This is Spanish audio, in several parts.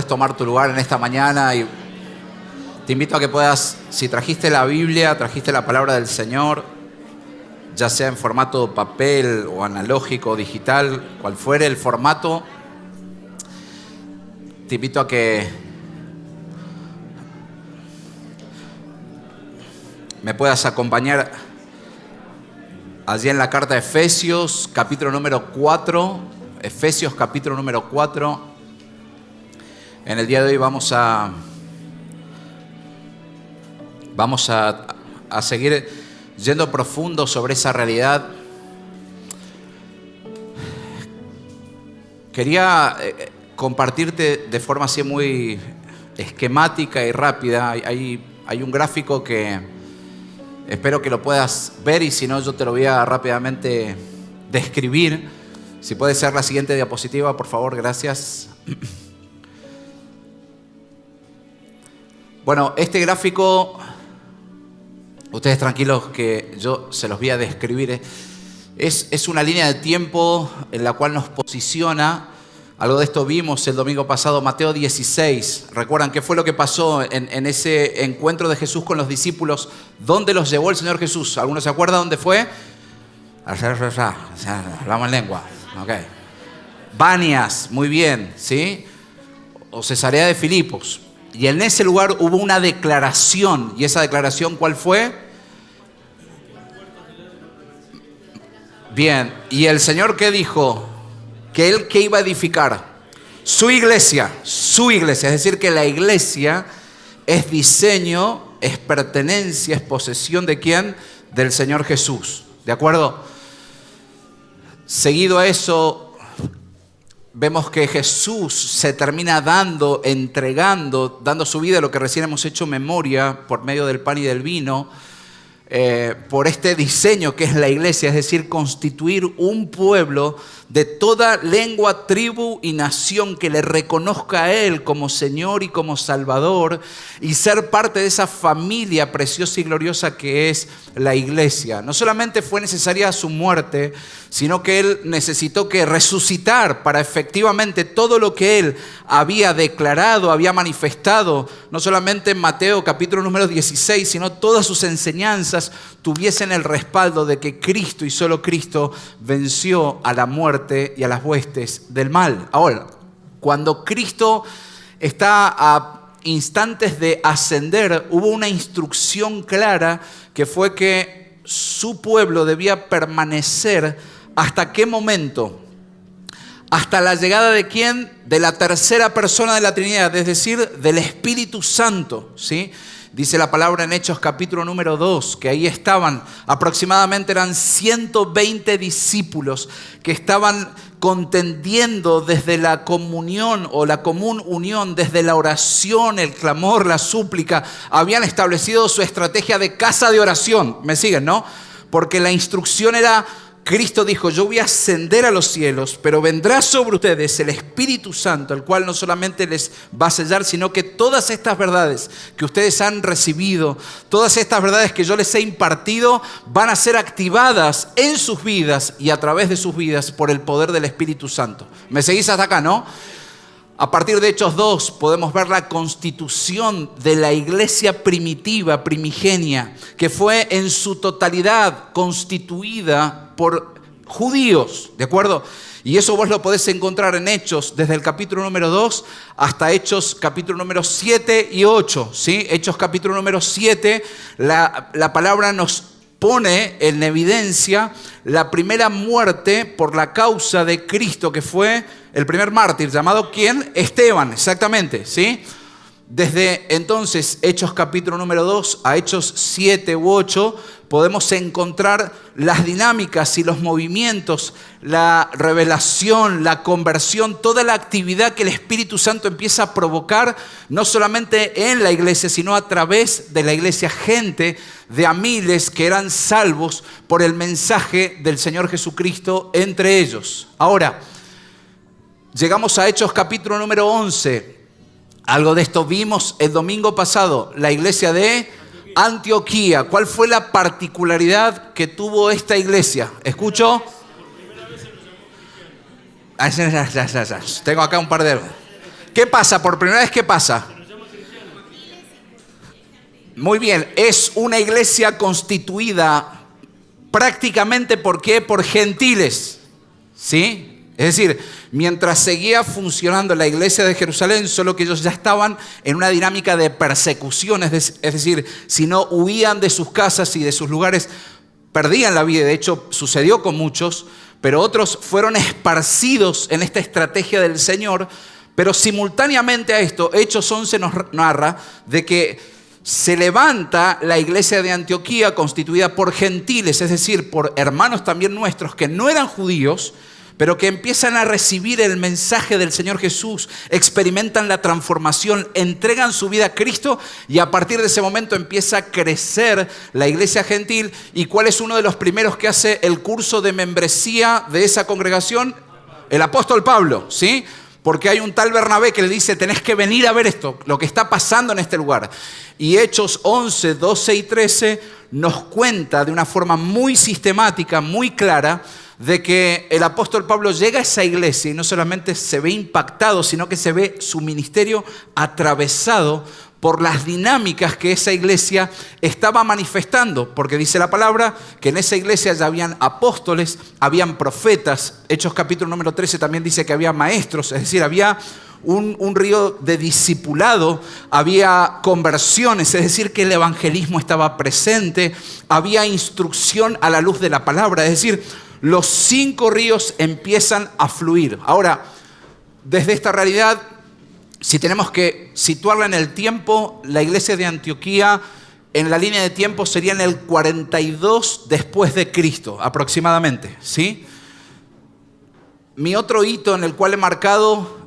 Podés tomar tu lugar en esta mañana y te invito a que puedas, si trajiste la Biblia, trajiste la palabra del Señor, ya sea en formato papel o analógico o digital, cual fuere el formato, te invito a que me puedas acompañar allí en la carta de Efesios, capítulo número 4. Efesios, capítulo número 4. En el día de hoy vamos a seguir yendo profundo sobre esa realidad. Quería compartirte de forma así muy esquemática y rápida. Hay un gráfico que espero que lo puedas ver y si no yo te lo voy a rápidamente describir. Si puede ser la siguiente diapositiva, por favor, gracias. Bueno, este gráfico, ustedes tranquilos que yo se los voy a describir. Es una línea de tiempo en la cual nos posiciona. Algo de esto vimos el domingo pasado, Mateo 16. ¿Recuerdan qué fue lo que pasó en ese encuentro de Jesús con los discípulos? ¿Dónde los llevó el Señor Jesús? ¿Alguno se acuerda dónde fue? Hablamos en lengua. Okay. Banias, muy bien, ¿sí? O Cesarea de Filipos. Y en ese lugar hubo una declaración. ¿Y esa declaración cuál fue? Bien. ¿Y el Señor qué dijo? Que Él ¿qué iba a edificar? Su iglesia. Su iglesia. Es decir, que la iglesia es diseño, es pertenencia, es posesión ¿de quién? Del Señor Jesús. ¿De acuerdo? Seguido a eso, vemos que Jesús se termina entregando, dando su vida, lo que recién hemos hecho memoria por medio del pan y del vino, por este diseño que es la iglesia, es decir, constituir un pueblo de toda lengua, tribu y nación que le reconozca a Él como Señor y como Salvador y ser parte de esa familia preciosa y gloriosa que es la iglesia. No solamente fue necesaria su muerte, sino que Él necesitó que resucitar para efectivamente todo lo que Él había declarado, había manifestado, no solamente en Mateo capítulo número 16, sino todas sus enseñanzas tuviesen el respaldo de que Cristo y solo Cristo venció a la muerte y a las huestes del mal. Ahora, cuando Cristo está a instantes de ascender, hubo una instrucción clara que fue que su pueblo debía permanecer ¿hasta qué momento? Hasta la llegada de ¿quién? De la tercera persona de la Trinidad, es decir, del Espíritu Santo, ¿sí? Dice la palabra en Hechos capítulo número 2, que ahí estaban, aproximadamente eran 120 discípulos que estaban contendiendo desde la comunión o la común unión, desde la oración, el clamor, la súplica, habían establecido su estrategia de casa de oración. ¿Me siguen, no? Porque la instrucción era, Cristo dijo, yo voy a ascender a los cielos, pero vendrá sobre ustedes el Espíritu Santo, el cual no solamente les va a sellar, sino que todas estas verdades que ustedes han recibido, todas estas verdades que yo les he impartido, van a ser activadas en sus vidas y a través de sus vidas por el poder del Espíritu Santo. ¿Me seguís hasta acá, no? A partir de Hechos 2 podemos ver la constitución de la iglesia primitiva, primigenia, que fue en su totalidad constituida por judíos, ¿de acuerdo? Y eso vos lo podés encontrar en Hechos, desde el capítulo número 2 hasta Hechos capítulo número 7 y 8, ¿sí? Hechos capítulo número 7, la palabra nos pone en evidencia la primera muerte por la causa de Cristo, que fue el primer mártir, llamado ¿quién? Esteban, exactamente, ¿sí? Desde entonces, Hechos capítulo número 2 a Hechos 7 u 8, podemos encontrar las dinámicas y los movimientos, la revelación, la conversión, toda la actividad que el Espíritu Santo empieza a provocar, no solamente en la iglesia, sino a través de la iglesia, gente de a miles que eran salvos por el mensaje del Señor Jesucristo entre ellos. Ahora, llegamos a Hechos capítulo número 11. Algo de esto vimos el domingo pasado, la iglesia de Antioquía. ¿Cuál fue la particularidad que tuvo esta iglesia? ¿Escucho? Tengo acá un par de... ¿Qué pasa? Por primera vez, ¿qué pasa? Muy bien, es una iglesia constituida prácticamente, ¿por qué? Por gentiles, ¿sí? Es decir, mientras seguía funcionando la iglesia de Jerusalén, solo que ellos ya estaban en una dinámica de persecución, es decir, si no huían de sus casas y de sus lugares, perdían la vida. De hecho, sucedió con muchos, pero otros fueron esparcidos en esta estrategia del Señor. Pero simultáneamente a esto, Hechos 11 nos narra de que se levanta la iglesia de Antioquía constituida por gentiles, es decir, por hermanos también nuestros que no eran judíos, pero que empiezan a recibir el mensaje del Señor Jesús, experimentan la transformación, entregan su vida a Cristo y a partir de ese momento empieza a crecer la iglesia gentil. ¿Y cuál es uno de los primeros que hace el curso de membresía de esa congregación? El apóstol Pablo, ¿sí? Porque hay un tal Bernabé que le dice, tenés que venir a ver esto, lo que está pasando en este lugar. Y Hechos 11, 12 y 13 nos cuenta de una forma muy sistemática, muy clara, de que el apóstol Pablo llega a esa iglesia y no solamente se ve impactado, sino que se ve su ministerio atravesado por las dinámicas que esa iglesia estaba manifestando. Porque dice la palabra que en esa iglesia ya habían apóstoles, habían profetas. Hechos capítulo número 13 también dice que había maestros, es decir, había un río de discipulado, había conversiones, es decir, que el evangelismo estaba presente, había instrucción a la luz de la palabra, es decir, los 5 ríos empiezan a fluir. Ahora, desde esta realidad, si tenemos que situarla en el tiempo, la iglesia de Antioquía en la línea de tiempo sería en el 42 después de Cristo, aproximadamente, ¿sí? Mi otro hito en el cual he marcado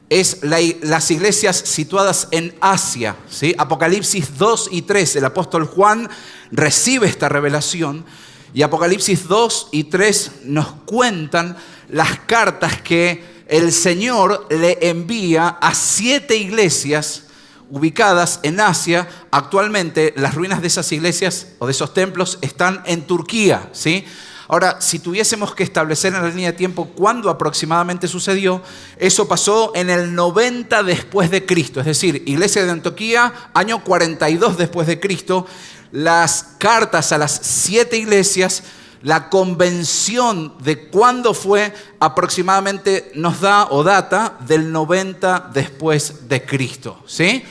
es las iglesias situadas en Asia, ¿sí? Apocalipsis 2 y 3, el apóstol Juan recibe esta revelación y Apocalipsis 2 y 3 nos cuentan las cartas que el Señor le envía a 7 iglesias ubicadas en Asia. Actualmente las ruinas de esas iglesias o de esos templos están en Turquía, ¿sí? Ahora, si tuviésemos que establecer en la línea de tiempo cuándo aproximadamente sucedió, eso pasó en el 90 después de Cristo. Es decir, iglesia de Antioquía, año 42 después de Cristo. Las cartas a las 7 iglesias, la convención de cuándo fue aproximadamente nos da o data del 90 después de Cristo, ¿sí?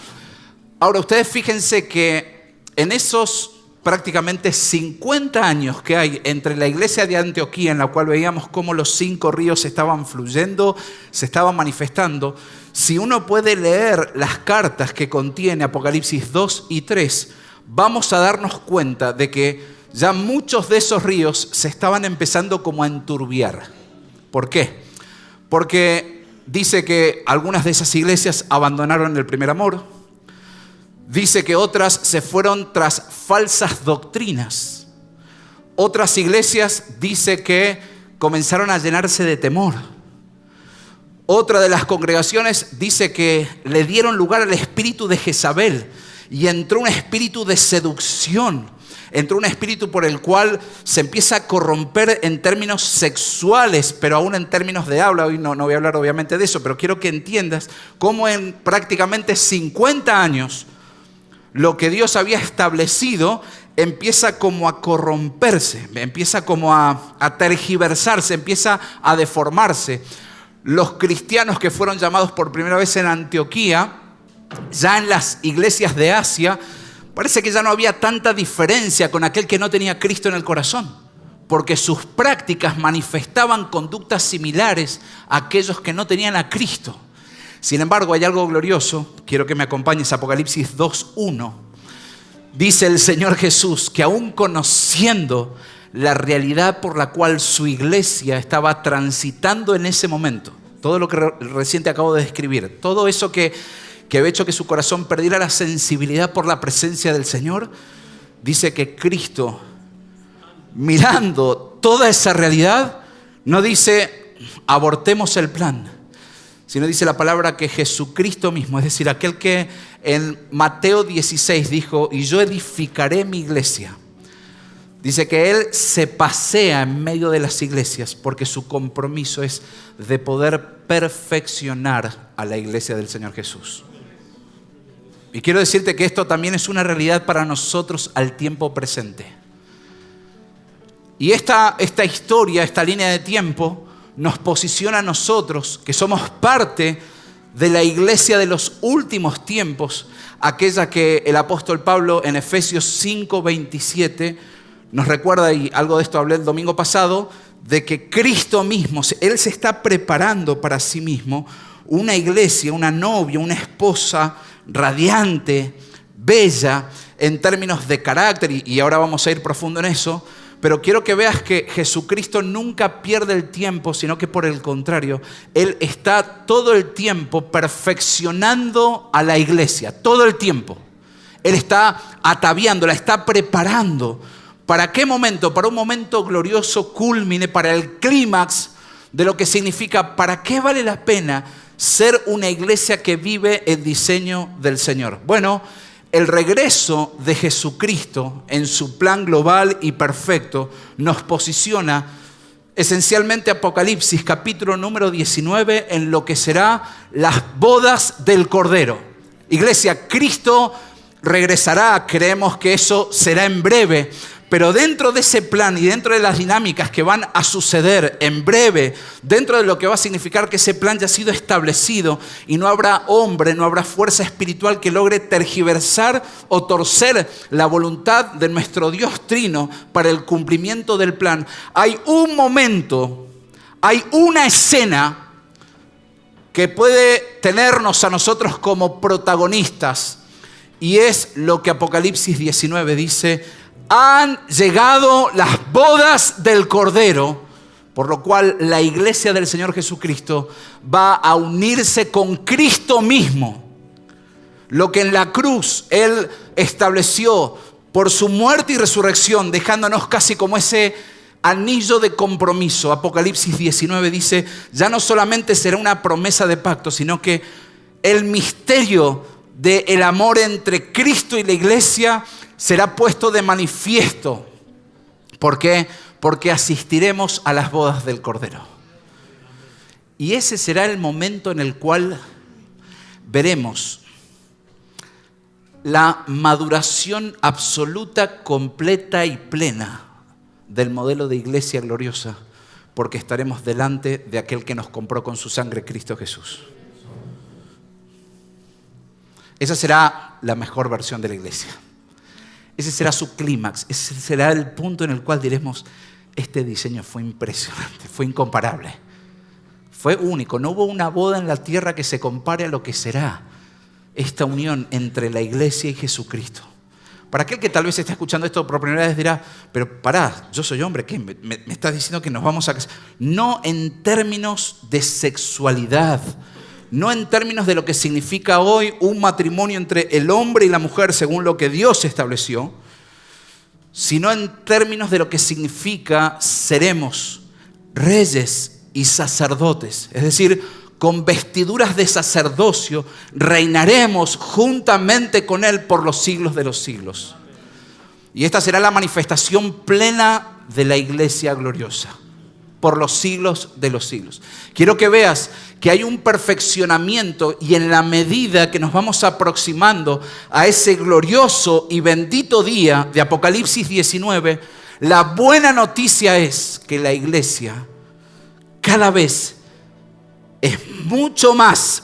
Ahora, ustedes fíjense que en esos prácticamente 50 años que hay entre la iglesia de Antioquía, en la cual veíamos cómo los 5 ríos estaban fluyendo, se estaban manifestando, si uno puede leer las cartas que contiene Apocalipsis 2 y 3, vamos a darnos cuenta de que ya muchos de esos ríos se estaban empezando como a enturbiar. ¿Por qué? Porque dice que algunas de esas iglesias abandonaron el primer amor. Dice que otras se fueron tras falsas doctrinas. Otras iglesias dice que comenzaron a llenarse de temor. Otra de las congregaciones dice que le dieron lugar al espíritu de Jezabel y entró un espíritu de seducción. Entró un espíritu por el cual se empieza a corromper en términos sexuales, pero aún en términos de habla. Hoy no voy a hablar obviamente de eso, pero quiero que entiendas cómo en prácticamente 50 años lo que Dios había establecido empieza como a corromperse, empieza como a tergiversarse, empieza a deformarse. Los cristianos que fueron llamados por primera vez en Antioquía, ya en las iglesias de Asia, parece que ya no había tanta diferencia con aquel que no tenía Cristo en el corazón, porque sus prácticas manifestaban conductas similares a aquellos que no tenían a Cristo. Sin embargo, hay algo glorioso. Quiero que me acompañes a Apocalipsis 2:1. Dice el Señor Jesús que aún conociendo la realidad por la cual su iglesia estaba transitando en ese momento, todo lo que recién te acabo de describir, todo eso que había hecho que su corazón perdiera la sensibilidad por la presencia del Señor, dice que Cristo, mirando toda esa realidad, no dice abortemos el plan, sino dice la palabra que Jesucristo mismo, es decir, aquel que en Mateo 16 dijo, y yo edificaré mi iglesia. Dice que Él se pasea en medio de las iglesias porque su compromiso es de poder perfeccionar a la iglesia del Señor Jesús. Y quiero decirte que esto también es una realidad para nosotros al tiempo presente. Y esta historia, esta línea de tiempo, nos posiciona a nosotros, que somos parte de la iglesia de los últimos tiempos, aquella que el apóstol Pablo en Efesios 5:27 nos recuerda, y algo de esto hablé el domingo pasado, de que Cristo mismo, Él se está preparando para sí mismo una iglesia, una novia, una esposa radiante, bella, en términos de carácter, y ahora vamos a ir profundo en eso. Pero quiero que veas que Jesucristo nunca pierde el tiempo, sino que por el contrario, Él está todo el tiempo perfeccionando a la iglesia, todo el tiempo. Él está ataviándola, está preparando. ¿Para qué momento? Para un momento glorioso, culmine, para el clímax de lo que significa, ¿para qué vale la pena ser una iglesia que vive el diseño del Señor? Bueno, el regreso de Jesucristo en su plan global y perfecto nos posiciona esencialmente Apocalipsis capítulo número 19 en lo que será las bodas del Cordero. Iglesia, Cristo regresará, creemos que eso será en breve, pero dentro de ese plan y dentro de las dinámicas que van a suceder en breve, dentro de lo que va a significar que ese plan ya ha sido establecido y no habrá hombre, no habrá fuerza espiritual que logre tergiversar o torcer la voluntad de nuestro Dios Trino para el cumplimiento del plan. Hay un momento, hay una escena que puede tenernos a nosotros como protagonistas, y es lo que Apocalipsis 19 dice: han llegado las bodas del Cordero, por lo cual la iglesia del Señor Jesucristo va a unirse con Cristo mismo. Lo que en la cruz Él estableció por su muerte y resurrección, dejándonos casi como ese anillo de compromiso. Apocalipsis 19 dice, ya no solamente será una promesa de pacto, sino que el misterio del amor entre Cristo y la iglesia será puesto de manifiesto. ¿Por qué? Porque asistiremos a las bodas del Cordero. Y ese será el momento en el cual veremos la maduración absoluta, completa y plena del modelo de iglesia gloriosa, porque estaremos delante de aquel que nos compró con su sangre, Cristo Jesús. Esa será la mejor versión de la iglesia. Ese será su clímax, ese será el punto en el cual diremos, este diseño fue impresionante, fue incomparable, fue único. No hubo una boda en la tierra que se compare a lo que será esta unión entre la iglesia y Jesucristo. Para aquel que tal vez esté escuchando esto por primera vez dirá, pero pará, yo soy hombre, ¿qué? ¿Me estás diciendo que nos vamos a casar? No en términos de sexualidad, no en términos de lo que significa hoy un matrimonio entre el hombre y la mujer según lo que Dios estableció, sino en términos de lo que significa seremos reyes y sacerdotes. Es decir, con vestiduras de sacerdocio reinaremos juntamente con Él por los siglos de los siglos. Y esta será la manifestación plena de la iglesia gloriosa, por los siglos de los siglos. Quiero que veas que hay un perfeccionamiento, y en la medida que nos vamos aproximando a ese glorioso y bendito día de Apocalipsis 19, la buena noticia es que la iglesia cada vez es mucho más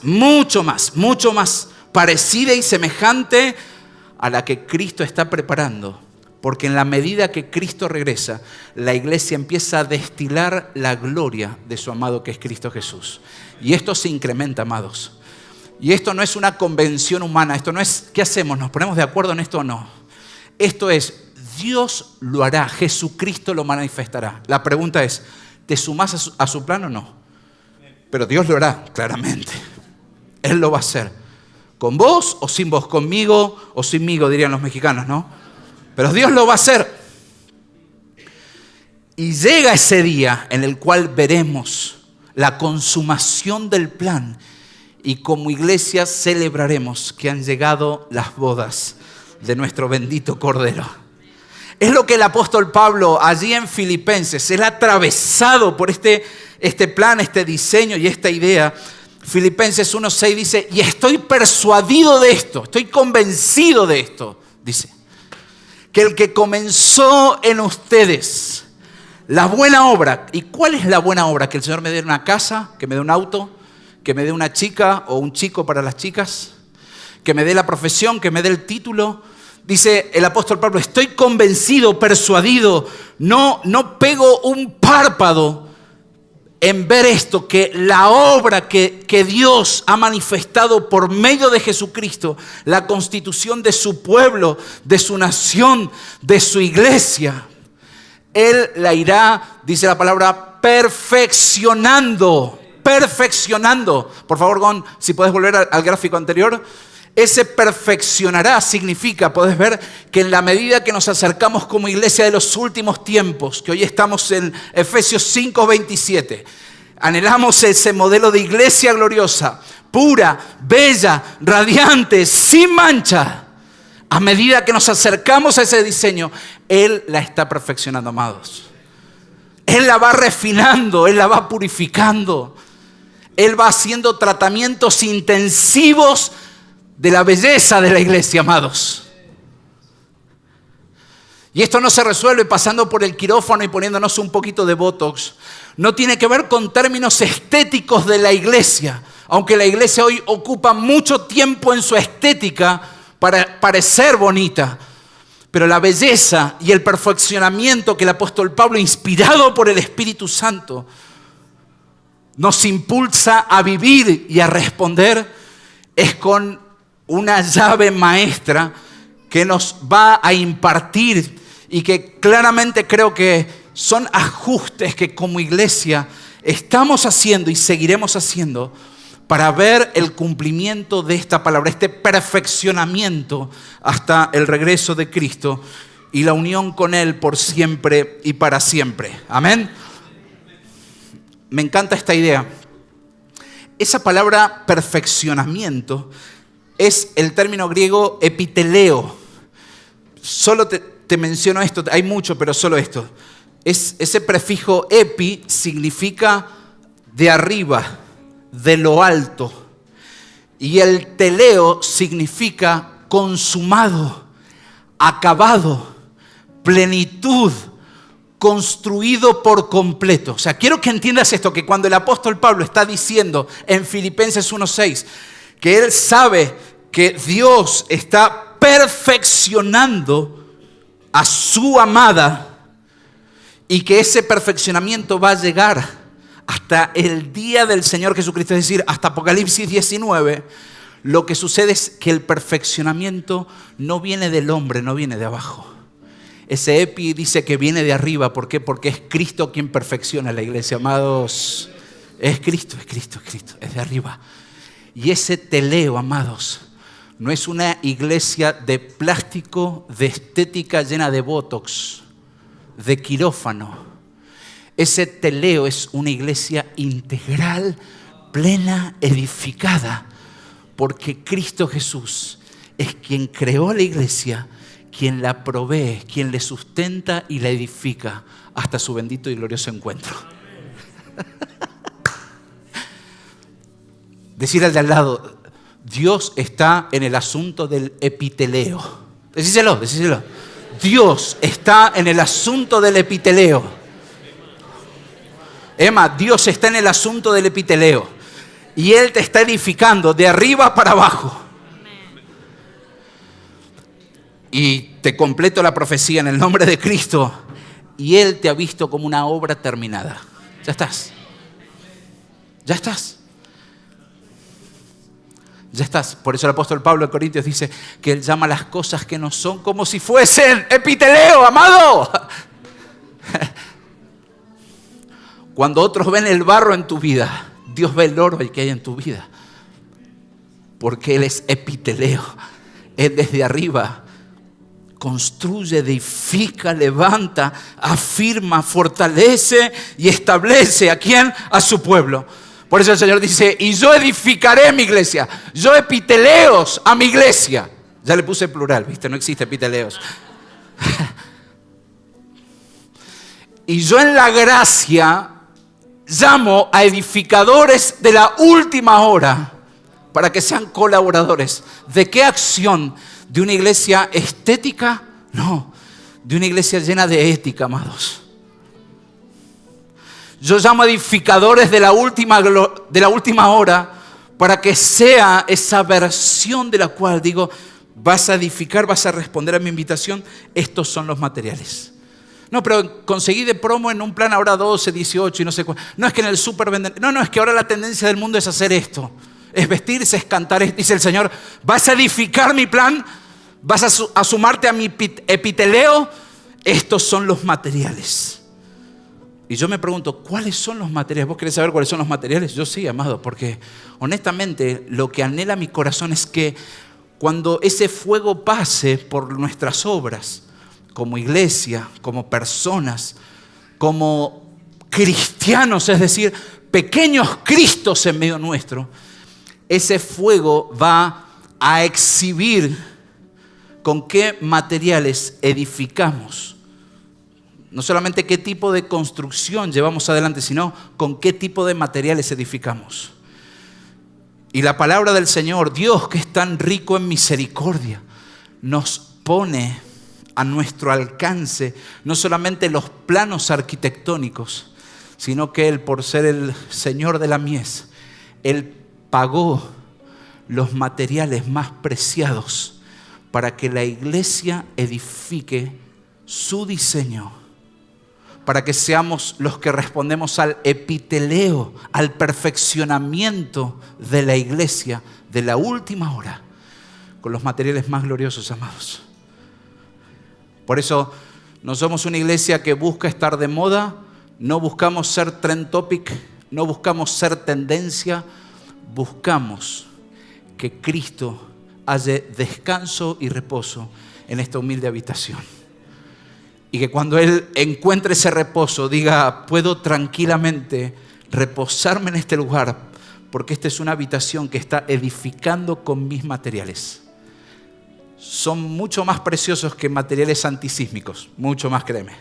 parecida y semejante a la que Cristo está preparando. Porque en la medida que Cristo regresa, la iglesia empieza a destilar la gloria de su amado que es Cristo Jesús. Y esto se incrementa, amados. Y esto no es una convención humana. Esto no es, ¿qué hacemos? ¿Nos ponemos de acuerdo en esto o no? Esto es, Dios lo hará, Jesucristo lo manifestará. La pregunta es, ¿te sumás a su plan o no? Pero Dios lo hará, claramente. Él lo va a hacer. ¿Con vos o sin vos? ¿Conmigo o sinmigo? Dirían los mexicanos, ¿no? Pero Dios lo va a hacer. Y llega ese día en el cual veremos la consumación del plan. Y como iglesia celebraremos que han llegado las bodas de nuestro bendito Cordero. Es lo que el apóstol Pablo allí en Filipenses, él ha atravesado por este plan, este diseño y esta idea. Filipenses 1:6 dice, y estoy persuadido de esto, estoy convencido de esto, dice, que el que comenzó en ustedes la buena obra. ¿Y cuál es la buena obra? Que el Señor me dé una casa, que me dé un auto, que me dé una chica o un chico para las chicas, que me dé la profesión, que me dé el título. Dice el apóstol Pablo, estoy convencido, persuadido, no pego un párpado en ver esto, que la obra que Dios ha manifestado por medio de Jesucristo, la constitución de su pueblo, de su nación, de su iglesia, Él la irá, dice la palabra, perfeccionando. Por favor, Gon, si puedes volver al gráfico anterior. Ese perfeccionará significa, puedes ver, que en la medida que nos acercamos como iglesia de los últimos tiempos, que hoy estamos en Efesios 5:27, anhelamos ese modelo de iglesia gloriosa, pura, bella, radiante, sin mancha. A medida que nos acercamos a ese diseño, Él la está perfeccionando, amados. Él la va refinando, Él la va purificando. Él va haciendo tratamientos intensivos de la belleza de la iglesia, amados. Y esto no se resuelve pasando por el quirófano y poniéndonos un poquito de botox. No tiene que ver con términos estéticos de la iglesia, aunque la iglesia hoy ocupa mucho tiempo en su estética para parecer bonita. Pero la belleza y el perfeccionamiento que el apóstol Pablo, inspirado por el Espíritu Santo, nos impulsa a vivir y a responder, es con una llave maestra que nos va a impartir y que claramente creo que son ajustes que como iglesia estamos haciendo y seguiremos haciendo para ver el cumplimiento de esta palabra, este perfeccionamiento hasta el regreso de Cristo y la unión con Él por siempre y para siempre. Amén. Me encanta esta idea. Esa palabra perfeccionamiento es el término griego epiteleo. Solo te menciono esto, hay mucho, pero solo esto. Ese prefijo epi significa de arriba, de lo alto. Y el teleo significa consumado, acabado, plenitud, construido por completo. O sea, quiero que entiendas esto, que cuando el apóstol Pablo está diciendo en Filipenses 1:6 que él sabe que Dios está perfeccionando a su amada y que ese perfeccionamiento va a llegar hasta el día del Señor Jesucristo, es decir, hasta Apocalipsis 19, lo que sucede es que el perfeccionamiento no viene del hombre, no viene de abajo. Ese epi dice que viene de arriba. ¿Por qué? Porque es Cristo quien perfecciona la iglesia, amados. Es Cristo, es de arriba. Y ese teleo, amados, no es una iglesia de plástico, de estética llena de botox, de quirófano. Ese teleo es una iglesia integral, plena, edificada, porque Cristo Jesús es quien creó la iglesia, quien la provee, quien le sustenta y la edifica hasta su bendito y glorioso encuentro. Decir al de al lado, Dios está en el asunto del epiteleo. Decíselo. Dios está en el asunto del epiteleo. Emma, Dios está en el asunto del epiteleo. Y Él te está edificando de arriba para abajo. Y te completo la profecía en el nombre de Cristo. Y Él te ha visto como una obra terminada. Ya estás. Por eso el apóstol Pablo en Corintios dice que Él llama las cosas que no son como si fuesen. Epiteleo, amado. Cuando otros ven el barro en tu vida, Dios ve el oro que hay en tu vida. Porque Él es epiteleo. Él desde arriba construye, edifica, levanta, afirma, fortalece y establece. ¿A quién? A su pueblo. Por eso el Señor dice, y yo edificaré mi iglesia. Yo epiteleos a mi iglesia. Ya le puse plural, ¿viste? No existe epiteleos. Y yo en la gracia llamo a edificadores de la última hora para que sean colaboradores. ¿De qué acción? ¿De una iglesia estética? No, de una iglesia llena de ética, amados. Yo llamo a edificadores de la última hora para que sea esa versión de la cual digo, vas a edificar, vas a responder a mi invitación. Estos son los materiales. No, pero conseguí de promo en un plan ahora 12, 18 y no sé cuál. No es que en el súper venden. No, es que ahora la tendencia del mundo es hacer esto. Es vestirse, es cantar. Dice el Señor, vas a edificar mi plan, vas a sumarte a mi epiteleo. Estos son los materiales. Y yo me pregunto, ¿cuáles son los materiales? ¿Vos querés saber cuáles son los materiales? Yo sí, amado, porque honestamente lo que anhela mi corazón es que cuando ese fuego pase por nuestras obras, como iglesia, como personas, como cristianos, es decir, pequeños Cristos en medio nuestro, ese fuego va a exhibir con qué materiales edificamos. No solamente qué tipo de construcción llevamos adelante, sino con qué tipo de materiales edificamos. Y la palabra del Señor, Dios que es tan rico en misericordia, nos pone a nuestro alcance no solamente los planos arquitectónicos, sino que Él, por ser el Señor de la mies, Él pagó los materiales más preciados para que la iglesia edifique su diseño, para que seamos los que respondemos al epiteleo, al perfeccionamiento de la iglesia de la última hora, con los materiales más gloriosos, amados. Por eso no somos una iglesia que busca estar de moda, no buscamos ser trend topic, no buscamos ser tendencia, buscamos que Cristo haya descanso y reposo en esta humilde habitación. Y que cuando Él encuentre ese reposo, diga, puedo tranquilamente reposarme en este lugar, porque esta es una habitación que está edificando con mis materiales. Son mucho más preciosos que materiales antisísmicos, mucho más, créeme.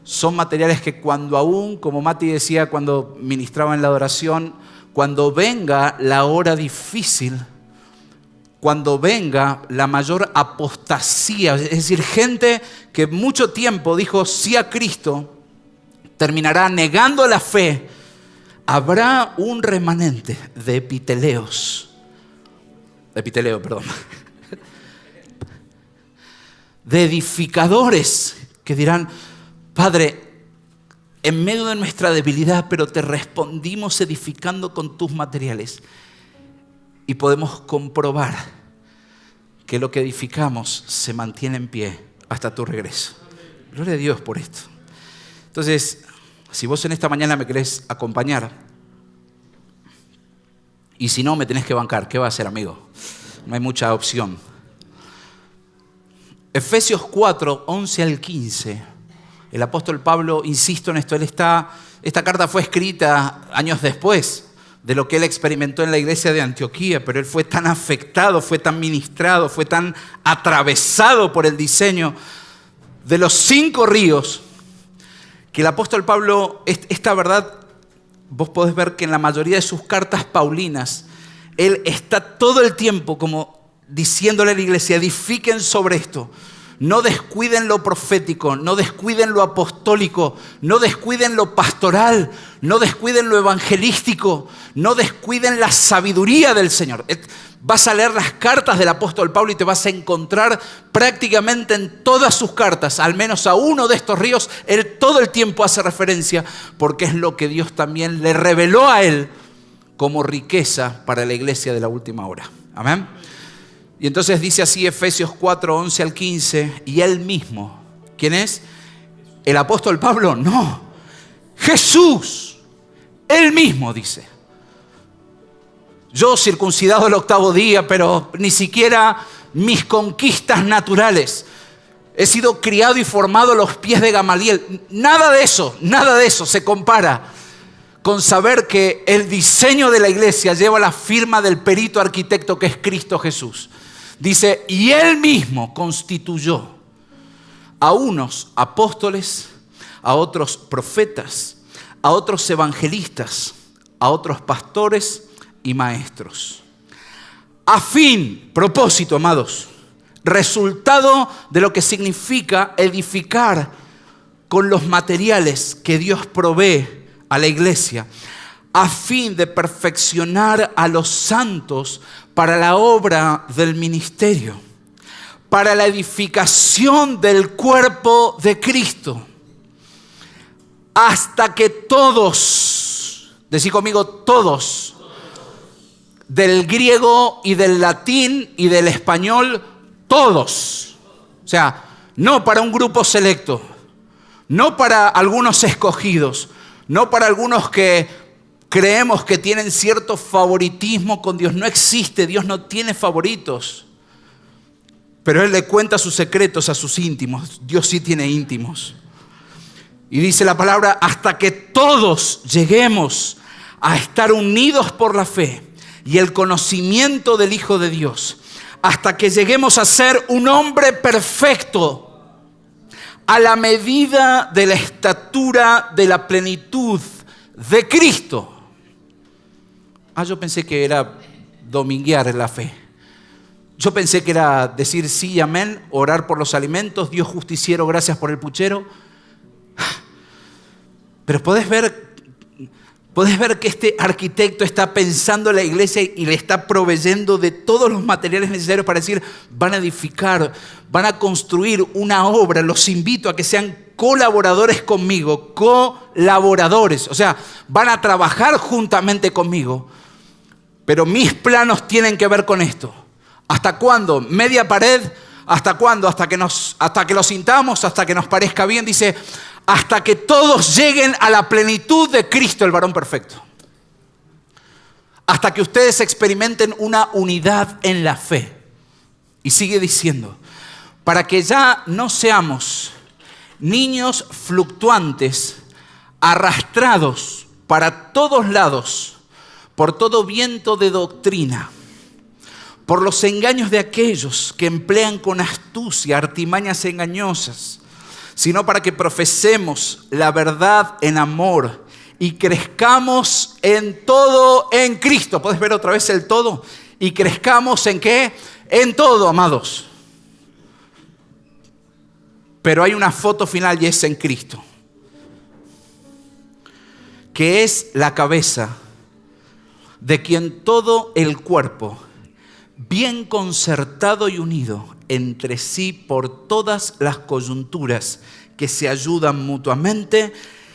Son materiales que cuando aún, como Mati decía cuando ministraba en la adoración, cuando venga la hora difícil, cuando venga la mayor apostasía, es decir, gente que mucho tiempo dijo sí a Cristo, terminará negando la fe, habrá un remanente de epiteleo, de edificadores que dirán, Padre, en medio de nuestra debilidad, pero te respondimos edificando con tus materiales. Y podemos comprobar que lo que edificamos se mantiene en pie hasta tu regreso. Gloria a Dios por esto. Entonces, si vos en esta mañana me querés acompañar, y si no, me tenés que bancar, ¿qué va a hacer, amigo? No hay mucha opción. Efesios 4, 11 al 15. El apóstol Pablo, insisto en esto, esta carta fue escrita años después de lo que él experimentó en la iglesia de Antioquía, pero él fue tan afectado, fue tan ministrado, fue tan atravesado por el diseño de los 5 ríos, que el apóstol Pablo, esta verdad, vos podés ver que en la mayoría de sus cartas paulinas, él está todo el tiempo como diciéndole a la iglesia, edifiquen sobre esto. No descuiden lo profético, no descuiden lo apostólico, no descuiden lo pastoral, no descuiden lo evangelístico, no descuiden la sabiduría del Señor. Vas a leer las cartas del apóstol Pablo y te vas a encontrar prácticamente en todas sus cartas, al menos a uno de estos ríos, él todo el tiempo hace referencia porque es lo que Dios también le reveló a él como riqueza para la iglesia de la última hora. Amén. Y entonces dice así Efesios 4, 11 al 15, y él mismo, ¿quién es? ¿El apóstol Pablo? No, Jesús, él mismo dice. Yo circuncidado el 8º día, pero ni siquiera mis conquistas naturales. He sido criado y formado a los pies de Gamaliel. Nada de eso se compara con saber que el diseño de la iglesia lleva la firma del perito arquitecto que es Cristo Jesús. Dice, y él mismo constituyó a unos apóstoles, a otros profetas, a otros evangelistas, a otros pastores y maestros. A fin, propósito, amados, resultado de lo que significa edificar con los materiales que Dios provee a la iglesia, a fin de perfeccionar a los santos para la obra del ministerio, para la edificación del cuerpo de Cristo, hasta que todos, decí conmigo todos, del griego y del latín y del español, todos. O sea, no para un grupo selecto, no para algunos escogidos, no para algunos que creemos que tienen cierto favoritismo con Dios. No existe, Dios no tiene favoritos. Pero Él le cuenta sus secretos a sus íntimos. Dios sí tiene íntimos. Y dice la palabra, hasta que todos lleguemos a estar unidos por la fe y el conocimiento del Hijo de Dios, hasta que lleguemos a ser un hombre perfecto, a la medida de la estatura de la plenitud de Cristo. Yo pensé que era dominguear la fe. Yo pensé que era decir sí y amén, orar por los alimentos, Dios justiciero, gracias por el puchero. Pero podés ver que este arquitecto está pensando en la iglesia y le está proveyendo de todos los materiales necesarios para decir, van a edificar, van a construir una obra. Los invito a que sean colaboradores conmigo, colaboradores. O sea, van a trabajar juntamente conmigo. Pero mis planos tienen que ver con esto. ¿Hasta cuándo? ¿Media pared? ¿Hasta cuándo? Hasta que lo sintamos, hasta que nos parezca bien. Dice, hasta que todos lleguen a la plenitud de Cristo, el varón perfecto. Hasta que ustedes experimenten una unidad en la fe. Y sigue diciendo, para que ya no seamos niños fluctuantes, arrastrados para todos lados, por todo viento de doctrina, por los engaños de aquellos que emplean con astucia artimañas engañosas, sino para que profesemos la verdad en amor y crezcamos en todo en Cristo. ¿Puedes ver otra vez el todo? ¿Y crezcamos en qué? En todo, amados. Pero hay una foto final y es en Cristo, que es la cabeza, de quien todo el cuerpo, bien concertado y unido entre sí por todas las coyunturas que se ayudan mutuamente,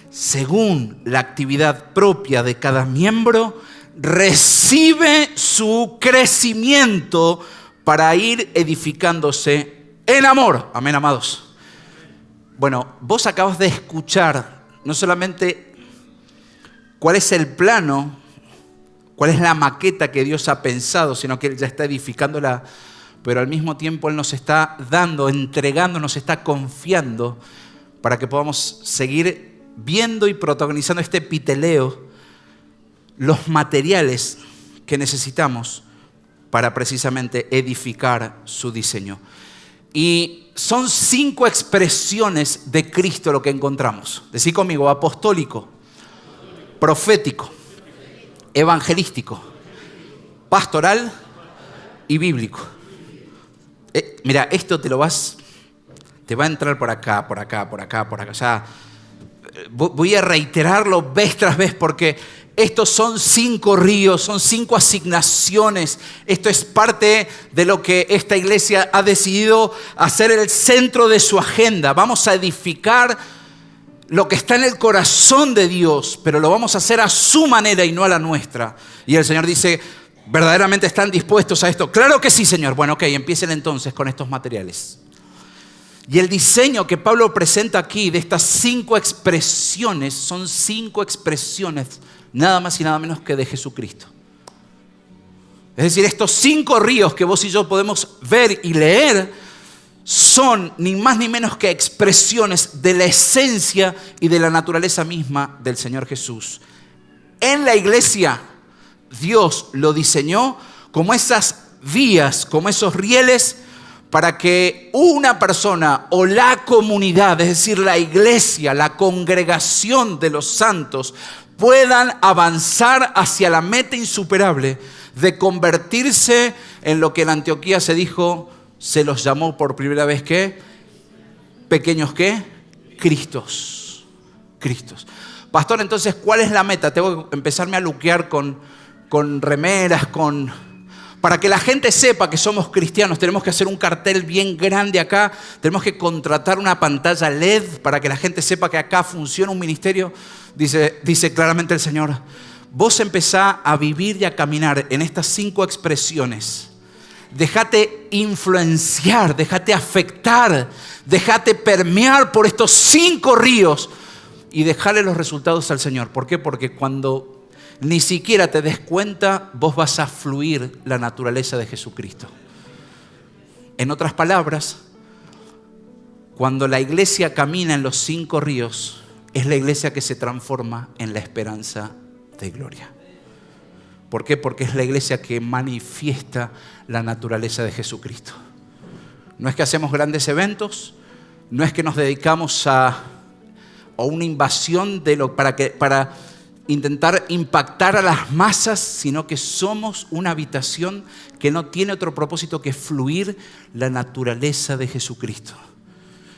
según la actividad propia de cada miembro, recibe su crecimiento para ir edificándose en amor. Amén, amados. Bueno, vos acabas de escuchar no solamente cuál es el plano, cuál es la maqueta que Dios ha pensado, sino que Él ya está edificándola, pero al mismo tiempo Él nos está dando, entregando, nos está confiando para que podamos seguir viendo y protagonizando este epiteleo, los materiales que necesitamos para precisamente edificar su diseño. Y son 5 expresiones de Cristo lo que encontramos. Decí conmigo, apostólico, profético, evangelístico, pastoral y bíblico. Mira, esto te va a entrar por acá, por acá, por acá, por acá. O sea, voy a reiterarlo vez tras vez porque estos son 5 ríos, son 5 asignaciones. Esto es parte de lo que esta iglesia ha decidido hacer el centro de su agenda. Vamos a edificar lo que está en el corazón de Dios, pero lo vamos a hacer a su manera y no a la nuestra. Y el Señor dice, ¿verdaderamente están dispuestos a esto? Claro que sí, Señor. Bueno, ok, empiecen entonces con estos materiales. Y el diseño que Pablo presenta aquí de estas 5 expresiones son 5 expresiones nada más y nada menos que de Jesucristo. Es decir, estos 5 ríos que vos y yo podemos ver y leer son ni más ni menos que expresiones de la esencia y de la naturaleza misma del Señor Jesús. En la iglesia, Dios lo diseñó como esas vías, como esos rieles para que una persona o la comunidad, es decir, la iglesia, la congregación de los santos, puedan avanzar hacia la meta insuperable de convertirse en lo que en Antioquía se dijo, se los llamó por primera vez, ¿qué? Pequeños, ¿qué? Cristos. Pastor, entonces, ¿cuál es la meta? Tengo que empezarme a luquear con remeras, para que la gente sepa que somos cristianos. Tenemos que hacer un cartel bien grande acá. Tenemos que contratar una pantalla LED para que la gente sepa que acá funciona un ministerio. Dice claramente el Señor, vos empezá a vivir y a caminar en estas 5 expresiones. Déjate influenciar, déjate afectar, déjate permear por estos 5 ríos y dejarle los resultados al Señor. ¿Por qué? Porque cuando ni siquiera te des cuenta, vos vas a fluir la naturaleza de Jesucristo. En otras palabras, cuando la iglesia camina en los 5 ríos, es la iglesia que se transforma en la esperanza de gloria. ¿Por qué? Porque es la iglesia que manifiesta la naturaleza de Jesucristo. No es que hacemos grandes eventos, no es que nos dedicamos a una invasión para intentar impactar a las masas, sino que somos una habitación que no tiene otro propósito que fluir la naturaleza de Jesucristo.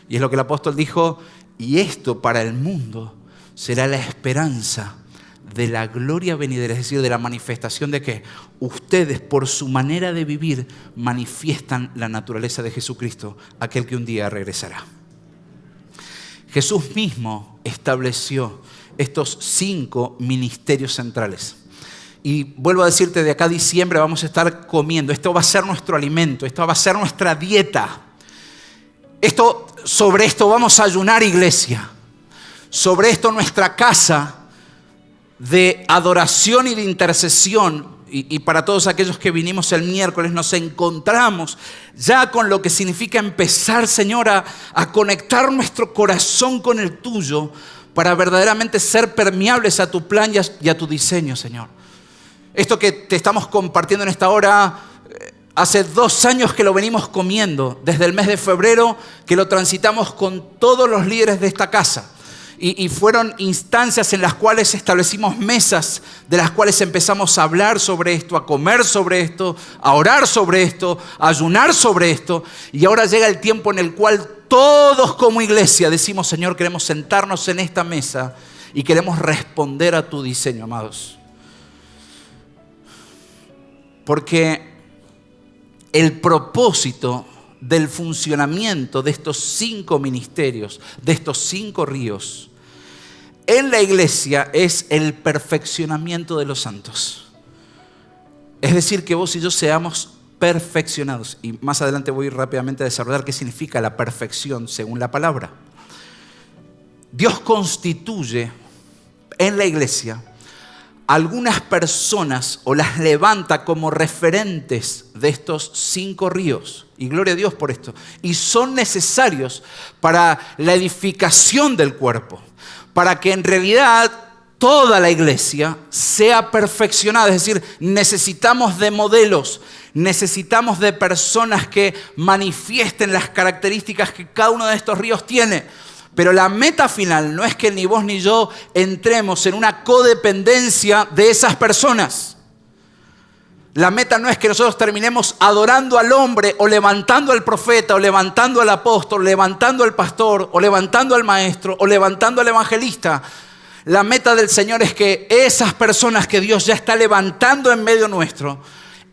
Y es lo que el apóstol dijo, y esto para el mundo será la esperanza de la gloria venidera, es decir, de la manifestación de que ustedes por su manera de vivir manifiestan la naturaleza de Jesucristo, aquel que un día regresará. Jesús mismo estableció estos 5 ministerios centrales. Y vuelvo a decirte, de acá a diciembre vamos a estar comiendo. Esto va a ser nuestro alimento, esto va a ser nuestra dieta. Sobre esto vamos a ayunar, iglesia. Sobre esto nuestra casa de adoración y de intercesión. Y para todos aquellos que vinimos el miércoles nos encontramos ya con lo que significa empezar, Señor, a conectar nuestro corazón con el tuyo para verdaderamente ser permeables a tu plan y a tu diseño, Señor. Esto que te estamos compartiendo en esta hora, hace 2 años que lo venimos comiendo, desde el mes de febrero que lo transitamos con todos los líderes de esta casa. Y fueron instancias en las cuales establecimos mesas, de las cuales empezamos a hablar sobre esto, a comer sobre esto, a orar sobre esto, a ayunar sobre esto. Y ahora llega el tiempo en el cual todos como iglesia decimos, Señor, queremos sentarnos en esta mesa y queremos responder a tu diseño, amados. Porque el propósito del funcionamiento de estos 5 ministerios, de estos 5 ríos, en la iglesia es el perfeccionamiento de los santos. Es decir, que vos y yo seamos perfeccionados. Y más adelante voy rápidamente a desarrollar qué significa la perfección según la palabra. Dios constituye en la iglesia algunas personas o las levanta como referentes de estos 5 ríos. Y gloria a Dios por esto. Y son necesarios para la edificación del cuerpo, para que en realidad toda la iglesia sea perfeccionada. Es decir, necesitamos de modelos, necesitamos de personas que manifiesten las características que cada uno de estos ríos tiene. Pero la meta final no es que ni vos ni yo entremos en una codependencia de esas personas. La meta no es que nosotros terminemos adorando al hombre o levantando al profeta o levantando al apóstol, o levantando al pastor o levantando al maestro o levantando al evangelista. La meta del Señor es que esas personas que Dios ya está levantando en medio nuestro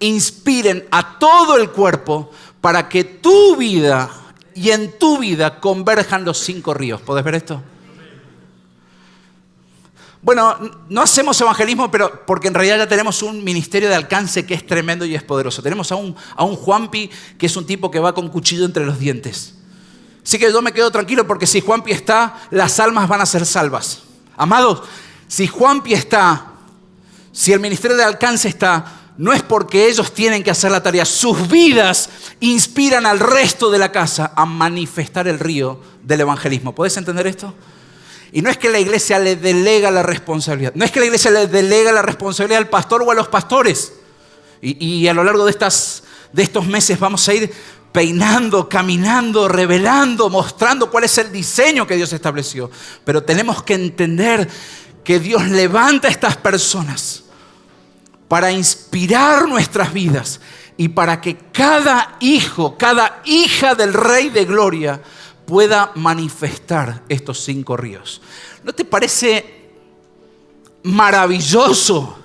inspiren a todo el cuerpo para que tu vida y en tu vida converjan los 5 ríos. ¿Podés ver esto? Bueno, no hacemos evangelismo, pero porque en realidad ya tenemos un ministerio de alcance que es tremendo y es poderoso. Tenemos a un Juanpi que es un tipo que va con cuchillo entre los dientes. Así que yo me quedo tranquilo porque si Juanpi está, las almas van a ser salvas. Amados, si Juanpi está, si el ministerio de alcance está, no es porque ellos tienen que hacer la tarea. Sus vidas inspiran al resto de la casa a manifestar el río del evangelismo. ¿Podés entender esto? Y no es que la iglesia le delega la responsabilidad. No es que la iglesia le delega la responsabilidad al pastor o a los pastores. Y a lo largo de estos meses vamos a ir peinando, caminando, revelando, mostrando cuál es el diseño que Dios estableció. Pero tenemos que entender que Dios levanta a estas personas para inspirar nuestras vidas y para que cada hijo, cada hija del Rey de Gloria pueda manifestar estos 5 ríos. ¿No te parece maravilloso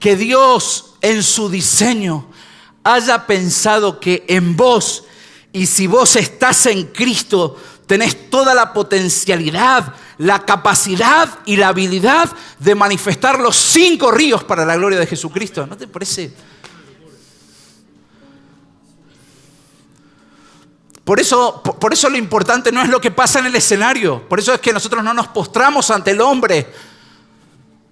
que Dios en su diseño haya pensado que en vos, y si vos estás en Cristo, tenés toda la potencialidad, la capacidad y la habilidad de manifestar los 5 ríos para la gloria de Jesucristo? ¿No te parece? Por eso lo importante no es lo que pasa en el escenario. Por eso es que nosotros no nos postramos ante el hombre,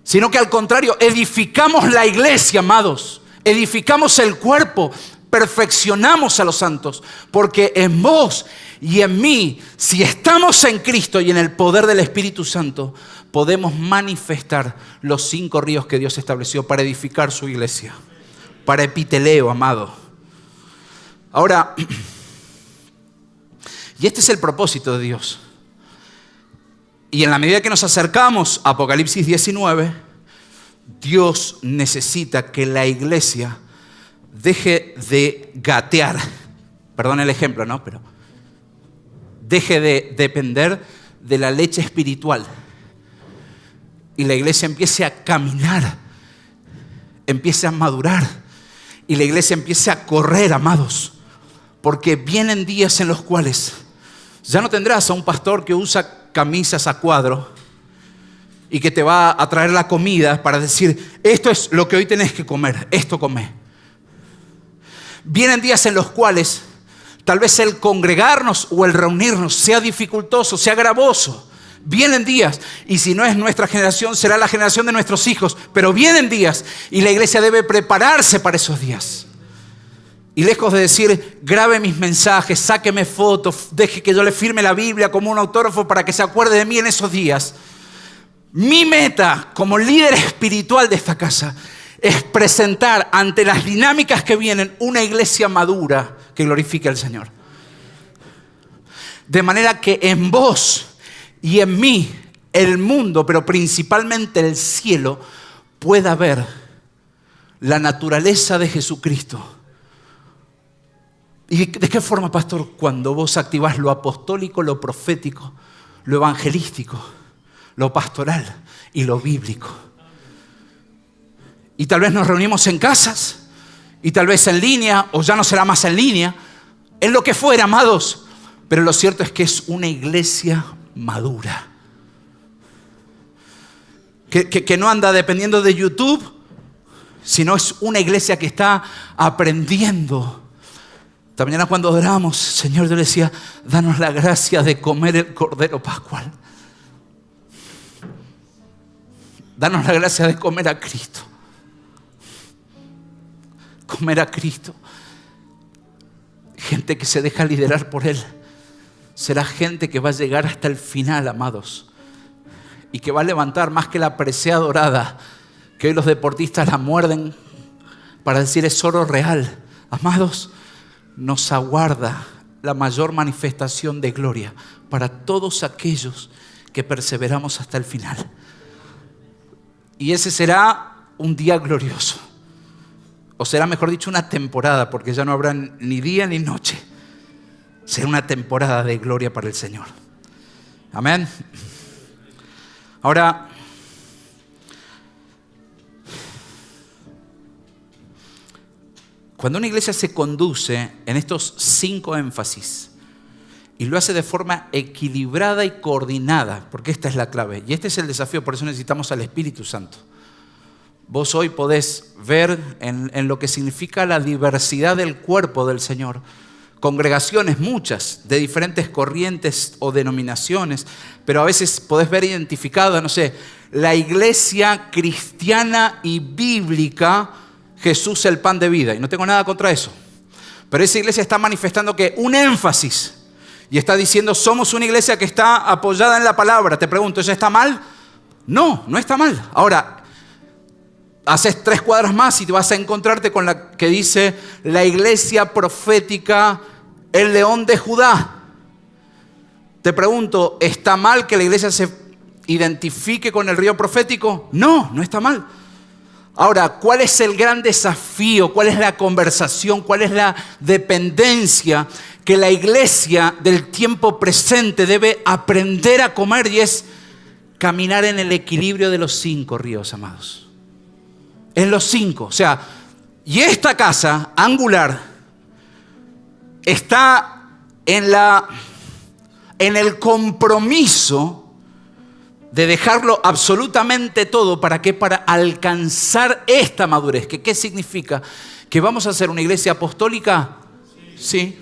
sino que al contrario, edificamos la iglesia, amados. Edificamos el cuerpo, perfeccionamos a los santos, porque en vos y en mí, si estamos en Cristo y en el poder del Espíritu Santo, podemos manifestar los 5 ríos que Dios estableció para edificar su iglesia, para epiteleo, amado. Ahora, y este es el propósito de Dios. Y en la medida que nos acercamos a Apocalipsis 19, Dios necesita que la iglesia deje de gatear. Perdón el ejemplo, ¿no? Pero deje de depender de la leche espiritual. Y la iglesia empiece a caminar, empiece a madurar. Y la iglesia empiece a correr, amados. Porque vienen días en los cuales ya no tendrás a un pastor que usa camisas a cuadro y que te va a traer la comida para decir, esto es lo que hoy tenés que comer, esto comé. Vienen días en los cuales tal vez el congregarnos o el reunirnos sea dificultoso, sea gravoso. Vienen días, y si no es nuestra generación, será la generación de nuestros hijos. Pero vienen días y la iglesia debe prepararse para esos días. Y lejos de decir, grabe mis mensajes, sáqueme fotos, deje que yo le firme la Biblia como un autógrafo para que se acuerde de mí en esos días. Mi meta como líder espiritual de esta casa es presentar ante las dinámicas que vienen una iglesia madura que glorifique al Señor. De manera que en vos y en mí, el mundo, pero principalmente el cielo, pueda ver la naturaleza de Jesucristo. ¿Y de qué forma, pastor? Cuando vos activás lo apostólico, lo profético, lo evangelístico, lo pastoral y lo bíblico. Y tal vez nos reunimos en casas, y tal vez en línea, o ya no será más en línea, en lo que fuera, amados. Pero lo cierto es que es una iglesia madura. Que no anda dependiendo de YouTube, sino es una iglesia que está aprendiendo. Esta mañana cuando oramos, Señor, yo le decía, danos la gracia de comer el Cordero Pascual. Danos la gracia de comer a Cristo. Comer a Cristo. Gente que se deja liderar por Él. Será gente que va a llegar hasta el final, amados. Y que va a levantar más que la presea dorada, que hoy los deportistas la muerden para decir es oro real. Amados, nos aguarda la mayor manifestación de gloria para todos aquellos que perseveramos hasta el final. Y ese será un día glorioso. O será, mejor dicho, una temporada, porque ya no habrá ni día ni noche. Será una temporada de gloria para el Señor. Amén. Ahora, cuando una iglesia se conduce en estos 5 énfasis y lo hace de forma equilibrada y coordinada, porque esta es la clave y este es el desafío, por eso necesitamos al Espíritu Santo. Vos hoy podés ver en lo que significa la diversidad del cuerpo del Señor. Congregaciones muchas, de diferentes corrientes o denominaciones, pero a veces podés ver identificada, no sé, la iglesia cristiana y bíblica, Jesús el pan de vida. Y no tengo nada contra eso. Pero esa iglesia está manifestando que un énfasis y está diciendo, somos una iglesia que está apoyada en la palabra. Te pregunto, ¿eso está mal? No, no está mal. Ahora, haces 3 cuadras más y te vas a encontrarte con la que dice la iglesia profética, el león de Judá. Te pregunto, ¿está mal que la iglesia se identifique con el río profético? No, no está mal. Ahora, ¿cuál es el gran desafío? ¿Cuál es la conversación? ¿Cuál es la dependencia que la iglesia del tiempo presente debe aprender a comer? Y es caminar en el equilibrio de los 5 ríos, amados. En los 5. O sea, y esta casa angular está en el compromiso de dejarlo absolutamente todo. ¿Para qué? Para alcanzar esta madurez. ¿Qué significa? ¿Que vamos a hacer una iglesia apostólica? Sí.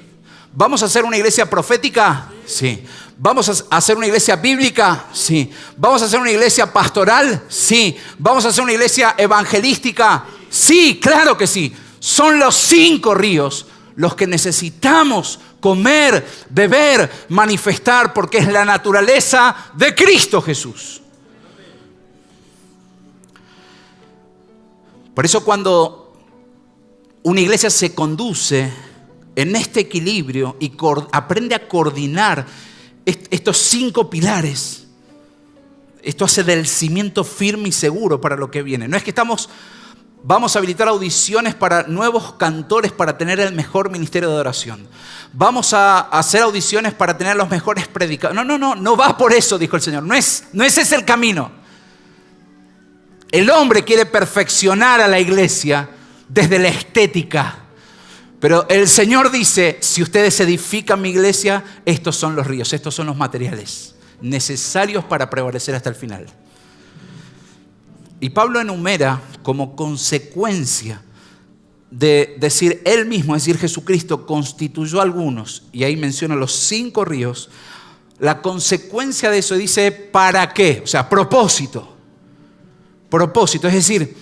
¿Vamos a hacer una iglesia profética? Sí. ¿Vamos a hacer una iglesia bíblica? Sí. ¿Vamos a hacer una iglesia pastoral? Sí. ¿Vamos a hacer una iglesia evangelística? Sí, claro que sí. Son los 5 ríos los que necesitamos comer, beber, manifestar, porque es la naturaleza de Cristo Jesús. Por eso cuando una iglesia se conduce en este equilibrio y aprende a coordinar estos 5 pilares, esto hace del cimiento firme y seguro para lo que viene. No es que vamos a habilitar audiciones para nuevos cantores para tener el mejor ministerio de adoración. Vamos a hacer audiciones para tener los mejores predicadores. No va por eso, dijo el Señor. No es ese el camino. El hombre quiere perfeccionar a la iglesia desde la estética. Pero el Señor dice, si ustedes edifican mi iglesia, estos son los ríos, estos son los materiales necesarios para prevalecer hasta el final. Y Pablo enumera como consecuencia de decir él mismo, es decir, Jesucristo constituyó algunos, y ahí menciona los 5 ríos, la consecuencia de eso dice, ¿para qué? O sea, propósito. Propósito, es decir,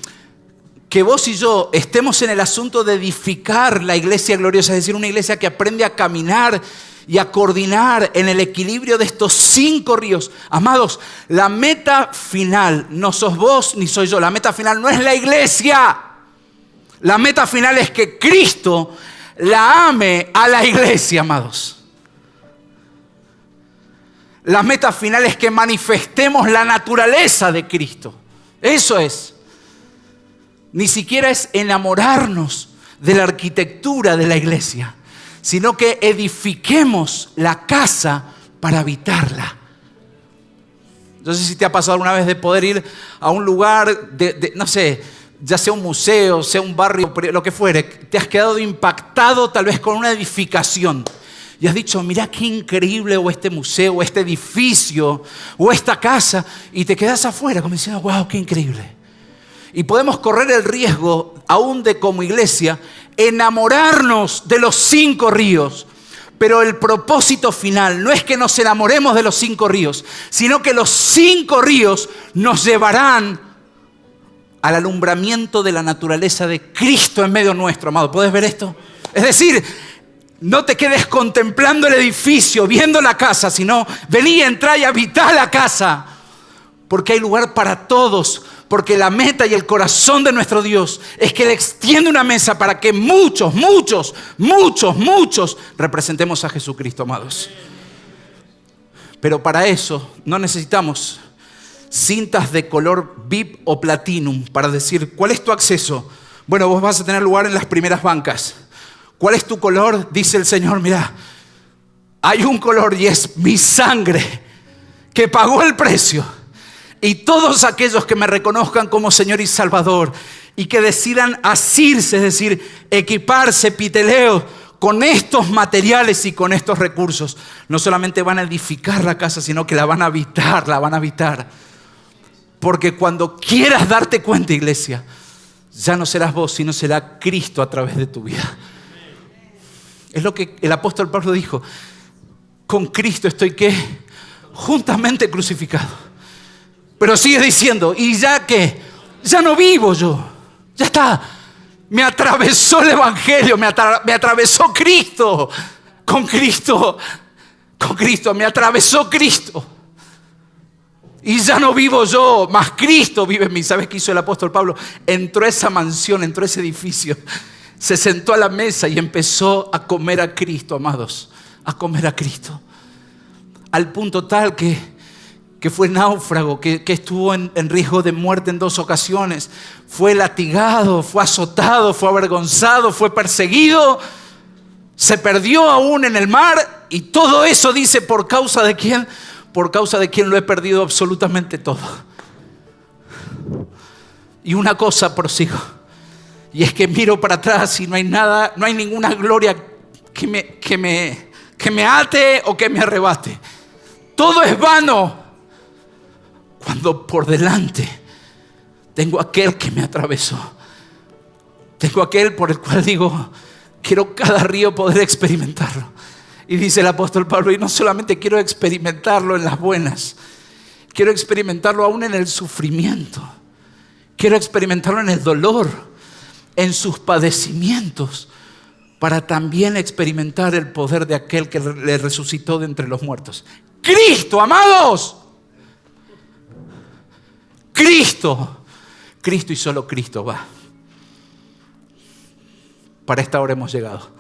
que vos y yo estemos en el asunto de edificar la iglesia gloriosa, es decir, una iglesia que aprende a caminar y a coordinar en el equilibrio de estos 5 ríos. Amados, la meta final no sos vos ni soy yo. La meta final no es la iglesia. La meta final es que Cristo la ame a la iglesia, amados. La meta final es que manifestemos la naturaleza de Cristo. Eso es. Ni siquiera es enamorarnos de la arquitectura de la iglesia, sino que edifiquemos la casa para habitarla. No sé si te ha pasado alguna vez de poder ir a un lugar, no sé, ya sea un museo, sea un barrio, lo que fuere. Te has quedado impactado tal vez con una edificación. Y has dicho, mirá qué increíble o este museo, o este edificio, o esta casa. Y te quedas afuera como diciendo, wow, qué increíble. Y podemos correr el riesgo, aún de como iglesia, enamorarnos de los 5 ríos. Pero el propósito final no es que nos enamoremos de los 5 ríos, sino que los 5 ríos nos llevarán al alumbramiento de la naturaleza de Cristo en medio nuestro, amado. ¿Puedes ver esto? Es decir, no te quedes contemplando el edificio, viendo la casa, sino vení, entrá y habitá la casa. Porque hay lugar para todos. Porque la meta y el corazón de nuestro Dios es que Él extiende una mesa para que muchos representemos a Jesucristo, amados. Pero para eso no necesitamos cintas de color VIP o Platinum para decir, ¿cuál es tu acceso? Bueno, vos vas a tener lugar en las primeras bancas. ¿Cuál es tu color? Dice el Señor, mira, hay un color y es mi sangre que pagó el precio. Y todos aquellos que me reconozcan como Señor y Salvador y que decidan asirse, es decir, equiparse, piteleo, con estos materiales y con estos recursos, no solamente van a edificar la casa, sino que la van a habitar. Porque cuando quieras darte cuenta, iglesia, ya no serás vos, sino será Cristo a través de tu vida. Es lo que el apóstol Pablo dijo. Con Cristo estoy, ¿qué? Juntamente crucificado. Pero sigue diciendo, ¿y ya qué? Ya no vivo yo. Ya está. Me atravesó el Evangelio, me atravesó Cristo. Con Cristo me atravesó Cristo. Y ya no vivo yo, mas Cristo vive en mí. ¿Sabes qué hizo el apóstol Pablo? Entró a esa mansión, entró a ese edificio, se sentó a la mesa y empezó a comer a Cristo, amados. A comer a Cristo. Al punto tal que fue náufrago, que estuvo en riesgo de muerte en 2 ocasiones. Fue latigado, fue azotado, fue avergonzado, fue perseguido. Se perdió aún en el mar. Y todo eso dice, ¿por causa de quién? Por causa de quien lo he perdido absolutamente todo. Y una cosa prosigo. Y es que miro para atrás y no hay nada, no hay ninguna gloria que me ate o que me arrebate. Todo es vano cuando por delante tengo aquel que me atravesó. Tengo aquel por el cual digo, quiero cada río poder experimentarlo. Y dice el apóstol Pablo, y no solamente quiero experimentarlo en las buenas, quiero experimentarlo aún en el sufrimiento. Quiero experimentarlo en el dolor, en sus padecimientos, para también experimentar el poder de aquel que le resucitó de entre los muertos. Cristo, amados. Cristo. Cristo y solo Cristo va. Para esta hora hemos llegado.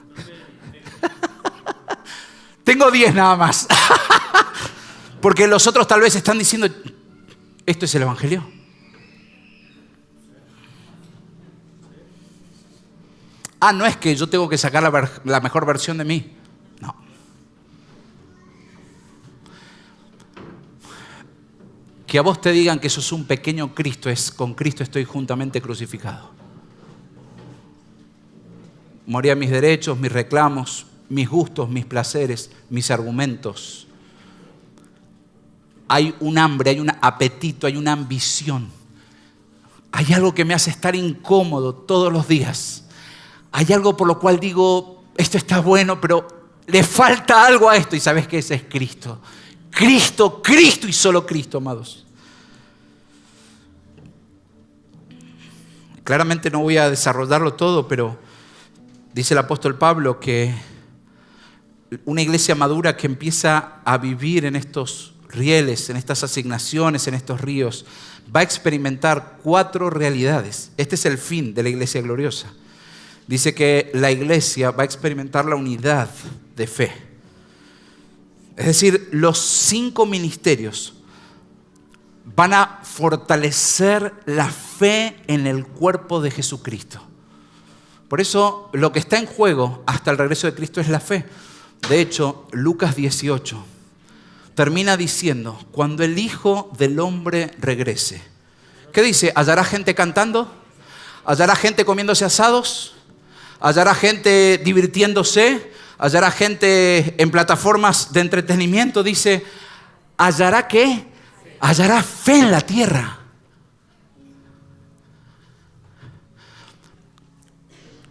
Tengo 10 nada más. Porque los otros tal vez están diciendo, ¿esto es el Evangelio? No es que yo tengo que sacar la mejor versión de mí. No. Que a vos te digan que sos un pequeño Cristo, es con Cristo estoy juntamente crucificado. Morí a mis derechos, mis reclamos, mis gustos, mis placeres, mis argumentos. Hay un hambre, hay un apetito, hay una ambición. Hay algo que me hace estar incómodo todos los días. Hay algo por lo cual digo, esto está bueno, pero le falta algo a esto. ¿Y sabes qué? Ese es Cristo. Cristo, Cristo y solo Cristo, amados. Claramente no voy a desarrollarlo todo, pero dice el apóstol Pablo que una iglesia madura que empieza a vivir en estos rieles, en estas asignaciones, en estos ríos, va a experimentar 4 realidades. Este es el fin de la iglesia gloriosa. Dice que la iglesia va a experimentar la unidad de fe. Es decir, los 5 ministerios van a fortalecer la fe en el cuerpo de Jesucristo. Por eso lo que está en juego hasta el regreso de Cristo es la fe. De hecho, Lucas 18 termina diciendo, cuando el Hijo del Hombre regrese. ¿Qué dice? ¿Hallará gente cantando? ¿Hallará gente comiéndose asados? ¿Hallará gente divirtiéndose? ¿Hallará gente en plataformas de entretenimiento? Dice, ¿hallará qué? Hallará fe en la tierra.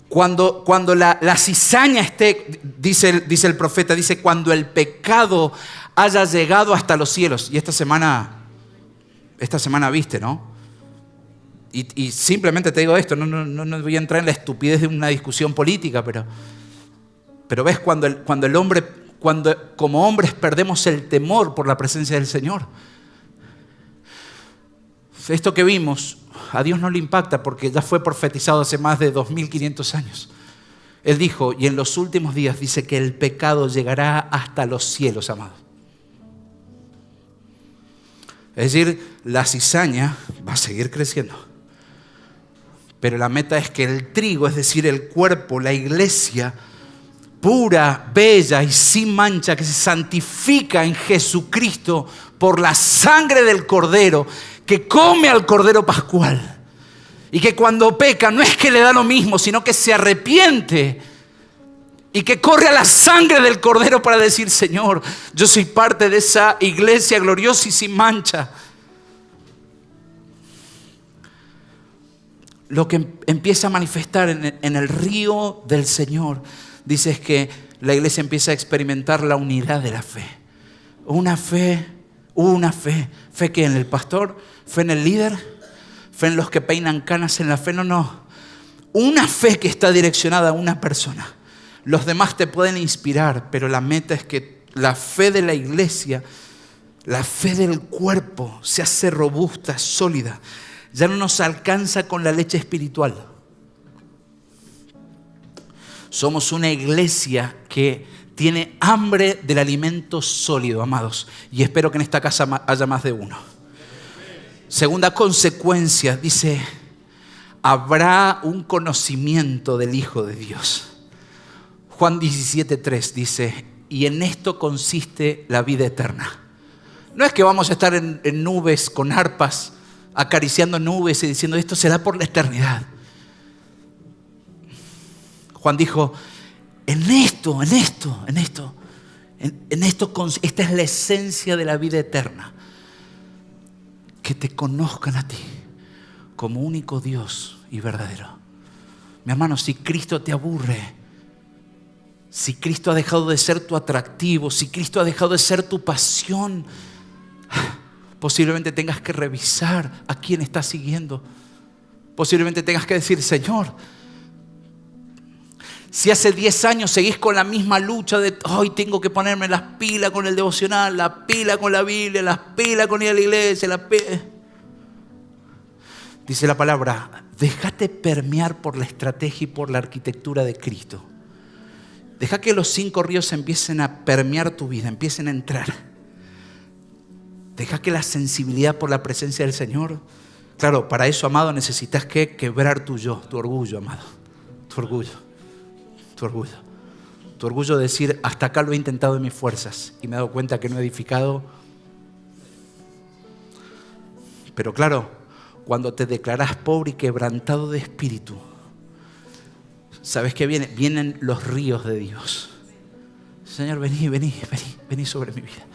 Cuando la cizaña esté, dice el profeta, dice, cuando el pecado haya llegado hasta los cielos. Y esta semana viste, ¿no? Y simplemente te digo esto, no voy a entrar en la estupidez de una discusión política, pero ves cuando el hombre, cuando como hombres perdemos el temor por la presencia del Señor. Esto que vimos, a Dios no le impacta porque ya fue profetizado hace más de 2500 años. Él dijo, y en los últimos días dice que el pecado llegará hasta los cielos, amados. Es decir, la cizaña va a seguir creciendo. Pero la meta es que el trigo, es decir, el cuerpo, la iglesia, pura, bella y sin mancha, que se santifica en Jesucristo por la sangre del Cordero, que come al Cordero Pascual. Y que cuando peca no es que le da lo mismo, sino que se arrepiente. Y que corre a la sangre del Cordero para decir, Señor, yo soy parte de esa iglesia gloriosa y sin mancha. Lo que empieza a manifestar en el río del Señor, dice es que la iglesia empieza a experimentar la unidad de la fe. Una fe. ¿Fe que en el pastor? ¿Fe en el líder? ¿Fe en los que peinan canas en la fe? No. Una fe que está direccionada a una persona. Los demás te pueden inspirar, pero la meta es que la fe de la iglesia La fe del cuerpo se hace robusta, sólida. Ya no nos alcanza con la leche espiritual. Somos una iglesia que tiene hambre del alimento sólido, amados. Y espero que en esta casa haya más de uno. Segunda consecuencia, dice, habrá un conocimiento del Hijo de Dios. Juan 17:3 dice, y en esto consiste la vida eterna. No es que vamos a estar en nubes con arpas, acariciando nubes y diciendo esto será por la eternidad. Juan dijo, esta es la esencia de la vida eterna. Que te conozcan a ti como único Dios y verdadero. Mi hermano, si Cristo te aburre, si Cristo ha dejado de ser tu atractivo, si Cristo ha dejado de ser tu pasión, posiblemente tengas que revisar a quién estás siguiendo. Posiblemente tengas que decir, Señor, si hace 10 años seguís con la misma lucha de hoy tengo que ponerme las pilas con el devocional, las pilas con la Biblia, las pilas con ir a la iglesia, dice la palabra, déjate permear por la estrategia y por la arquitectura de Cristo. Deja que los 5 ríos empiecen a permear tu vida, empiecen a entrar. Deja que la sensibilidad por la presencia del Señor. Claro, para eso, amado, necesitas que quebrar tu yo, tu orgullo, amado. Tu orgullo. Tu orgullo de decir, hasta acá lo he intentado en mis fuerzas y me he dado cuenta que no he edificado. Pero claro, cuando te declaras pobre y quebrantado de espíritu, ¿sabes qué viene? Vienen los ríos de Dios. Señor, vení sobre mi vida.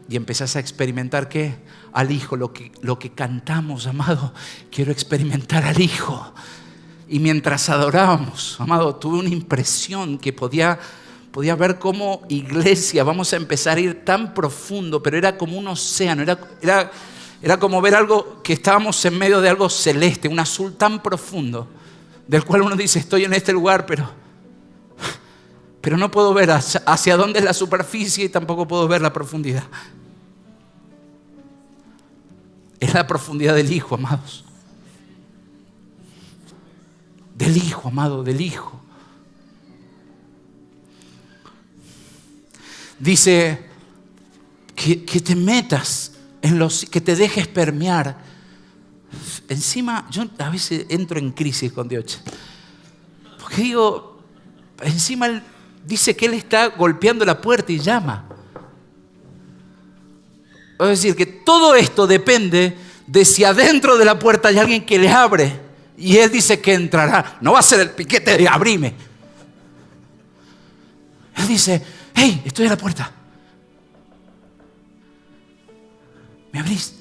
Y empezás a experimentar ¿qué? Al Hijo, lo que cantamos, amado. Quiero experimentar al Hijo. Y mientras adorábamos, amado, tuve una impresión que podía ver cómo iglesia, vamos a empezar a ir tan profundo, pero era como un océano, era como ver algo que estábamos en medio de algo celeste, un azul tan profundo, del cual uno dice, estoy en este lugar, pero no puedo ver hacia dónde es la superficie y tampoco puedo ver la profundidad. Es la profundidad del Hijo, amados. Del Hijo, amado, del Hijo. Dice que te metas que te dejes permear. Encima, yo a veces entro en crisis con Dios. Porque digo, encima Él dice que Él está golpeando la puerta y llama. Es decir, que todo esto depende de si adentro de la puerta hay alguien que le abre. Y Él dice que entrará. No va a ser el piquete de abrime. Él dice, hey, estoy a la puerta. ¿Me abrís?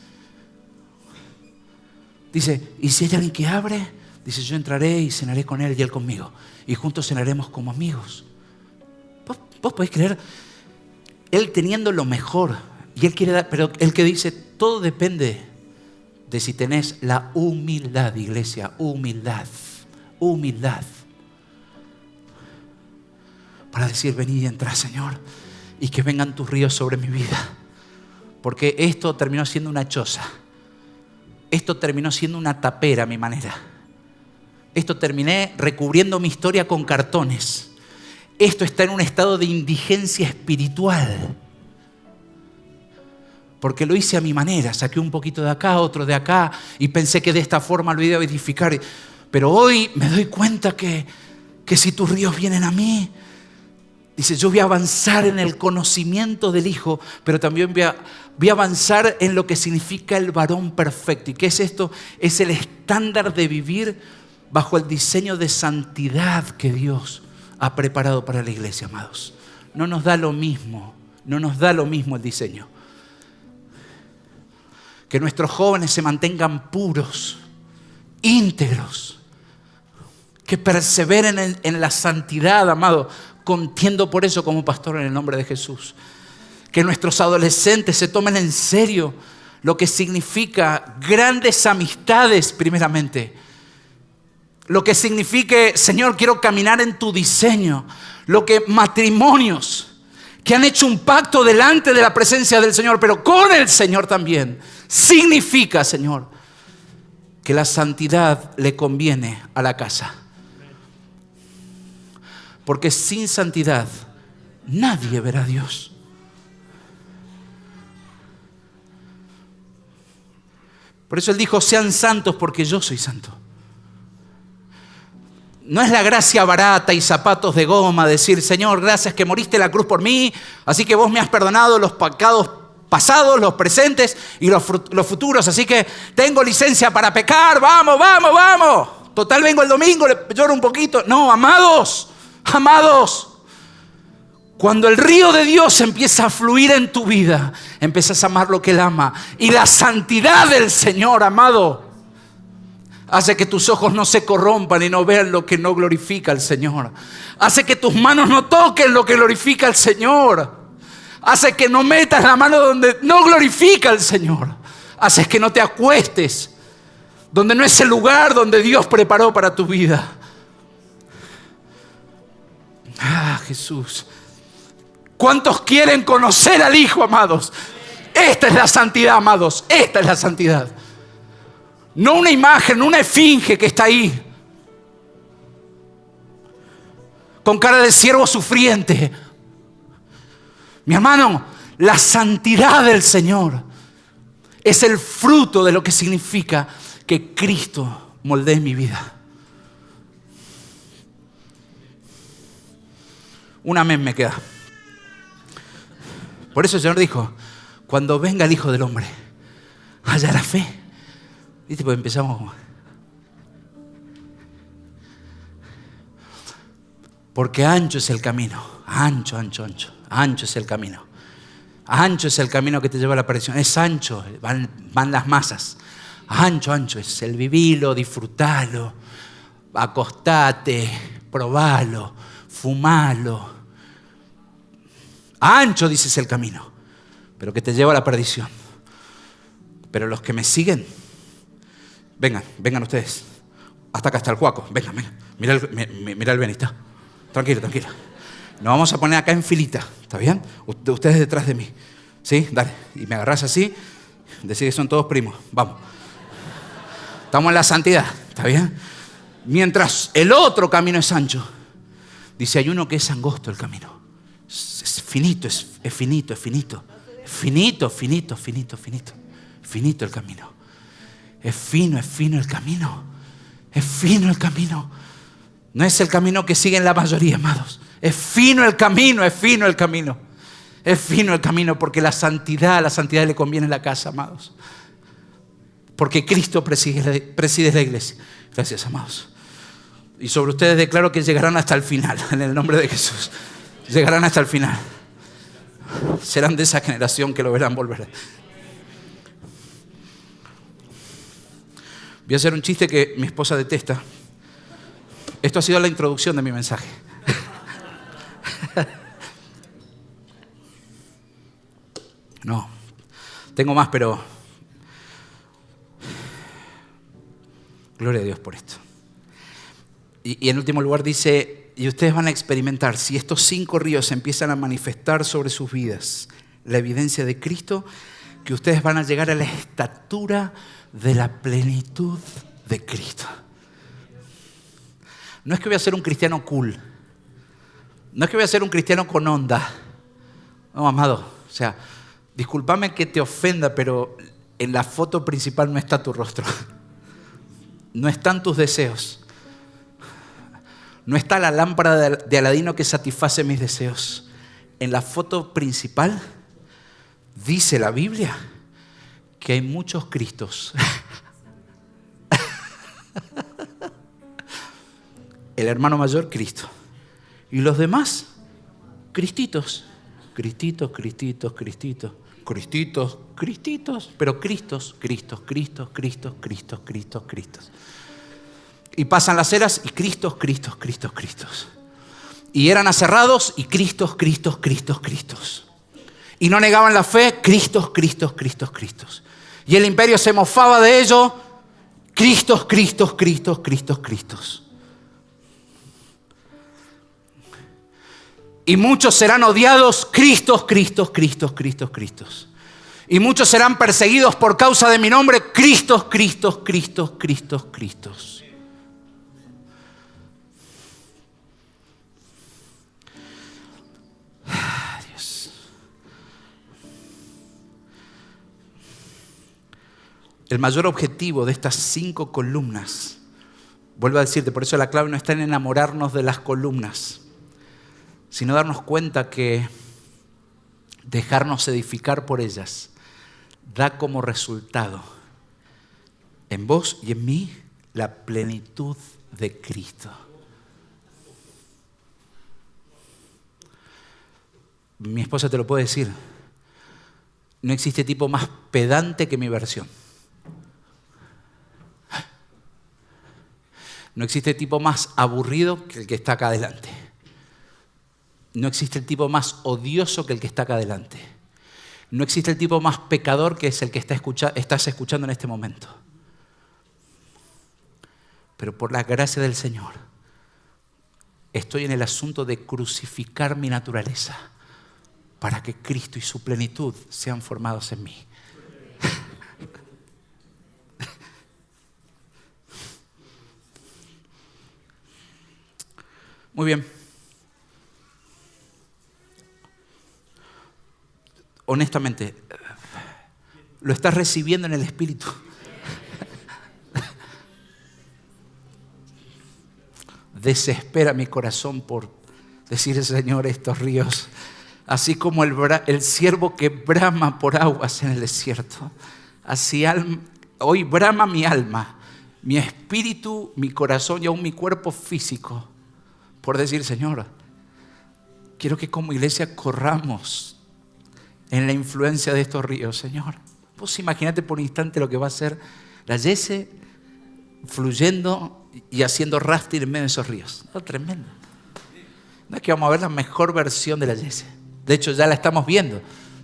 Dice, y si hay alguien que abre, dice, yo entraré y cenaré con Él y Él conmigo. Y juntos cenaremos como amigos. ¿Vos podés creer? Él teniendo lo mejor. Y Él quiere dar, pero Él que dice, todo depende de si tenés la humildad, iglesia, humildad. Para decir, vení y entrá, Señor, y que vengan tus ríos sobre mi vida. Porque esto terminó siendo una choza. Esto terminó siendo una tapera a mi manera. Esto terminé recubriendo mi historia con cartones. Esto está en un estado de indigencia espiritual. Porque lo hice a mi manera, saqué un poquito de acá, otro de acá, y pensé que de esta forma lo iba a edificar. Pero hoy me doy cuenta que si tus ríos vienen a mí, dice, yo voy a avanzar en el conocimiento del Hijo, pero también voy a avanzar en lo que significa el varón perfecto. ¿Y qué es esto? Es el estándar de vivir bajo el diseño de santidad que Dios ha preparado para la iglesia, amados. No nos da lo mismo el diseño. Que nuestros jóvenes se mantengan puros, íntegros, que perseveren en la santidad, amado. Contiendo por eso como pastor en el nombre de Jesús. Que nuestros adolescentes se tomen en serio lo que significa grandes amistades primeramente. Lo que signifique, Señor, quiero caminar en tu diseño. Lo que matrimonios que han hecho un pacto delante de la presencia del Señor, pero con el Señor también. Significa, Señor, que la santidad le conviene a la casa. Porque sin santidad nadie verá a Dios. Por eso Él dijo, sean santos porque yo soy santo. No es la gracia barata y zapatos de goma decir, Señor, gracias que moriste en la cruz por mí, así que vos me has perdonado los pecados pasados, los presentes y los futuros, así que tengo licencia para pecar, vamos, vamos, vamos. Total, vengo el domingo, le lloro un poquito. No, amados, amados. Cuando el río de Dios empieza a fluir en tu vida, empiezas a amar lo que Él ama. Y la santidad del Señor, amado, hace que tus ojos no se corrompan y no vean lo que no glorifica al Señor. Hace que tus manos no toquen lo que glorifica al Señor. Hace que no metas la mano donde no glorifica al Señor. Hace que no te acuestes donde no es el lugar donde Dios preparó para tu vida. Ah, Jesús. ¿Cuántos quieren conocer al Hijo, amados? Esta es la santidad, amados. Esta es la santidad. No una imagen, una esfinge que está ahí, con cara de siervo sufriente. Mi hermano, la santidad del Señor es el fruto de lo que significa que Cristo moldee mi vida. Un amén me queda. Por eso el Señor dijo, cuando venga el Hijo del Hombre, hallará fe. ¿Viste? Pues empezamos. Porque ancho es el camino. Ancho, ancho, ancho. Ancho es el camino. Ancho es el camino que te lleva a la perdición. Es ancho, van las masas. Ancho, ancho es el vivirlo, disfrutarlo, acostate, probalo, fumalo. Ancho, dices, el camino, pero que te lleva a la perdición. Pero los que me siguen, vengan ustedes. Hasta acá está el Juaco. Vengan. Mira el Benita. Tranquilo. Nos vamos a poner acá en filita, ¿está bien? Ustedes detrás de mí. ¿Sí? Dale. Y me agarrás así. Decís que son todos primos. Vamos. Estamos en la santidad, ¿está bien? Mientras el otro camino es ancho. Dice, hay uno que es angosto el camino. Es finito, es finito. Finito el camino. Es fino el camino. Es fino el camino. No es el camino que siguen la mayoría, amados. Es fino el camino. Es fino el camino porque la santidad le conviene a la casa, amados. Porque Cristo preside la iglesia. Gracias, amados. Y sobre ustedes declaro que llegarán hasta el final, en el nombre de Jesús. Llegarán hasta el final. Serán de esa generación que lo verán volver. Voy a hacer un chiste que mi esposa detesta. Esto ha sido la introducción de mi mensaje. No, tengo más, pero gloria a Dios por esto. Y en último lugar dice, y ustedes van a experimentar, si estos 5 ríos empiezan a manifestar sobre sus vidas la evidencia de Cristo, que ustedes van a llegar a la estatura de la plenitud de Cristo. No es que voy a ser un cristiano cool. No es que voy a ser un cristiano con onda. No, amado. O sea, discúlpame que te ofenda, pero en la foto principal no está tu rostro. No están tus deseos. No está la lámpara de Aladino que satisface mis deseos. En la foto principal dice la Biblia que hay muchos Cristos. El hermano mayor, Cristo. Y los demás, Cristitos. Cristitos. Pero Cristos. Y pasan las eras y Cristos. Y eran aserrados y Cristos. Y no negaban la fe, Cristos. Y el imperio se mofaba de ello, Cristos. Y muchos serán odiados, Cristos. Y muchos serán perseguidos por causa de mi nombre, Cristos. Dios. El mayor objetivo de estas 5 columnas, vuelvo a decirte, por eso la clave no está en enamorarnos de las columnas, sino darnos cuenta que dejarnos edificar por ellas da como resultado en vos y en mí la plenitud de Cristo. Mi esposa te lo puede decir. No existe tipo más pedante que mi versión. No existe tipo más aburrido que el que está acá adelante. No existe el tipo más odioso que el que está acá adelante. No existe el tipo más pecador que es el que estás escuchando en este momento. Pero por la gracia del Señor, estoy en el asunto de crucificar mi naturaleza para que Cristo y su plenitud sean formados en mí. Muy bien. Honestamente, lo estás recibiendo en el Espíritu. Desespera mi corazón por decir, Señor, estos ríos, así como el ciervo que brama por aguas en el desierto, así hoy brama mi alma, mi espíritu, mi corazón y aún mi cuerpo físico, por decir, Señor, quiero que como iglesia corramos en la influencia de estos ríos, Señor. Vos imaginate por un instante lo que va a ser la Yese fluyendo y haciendo rafting en medio de esos ríos. No, tremendo. No es que vamos a ver la mejor versión de la Yese. De hecho, ya la estamos viendo.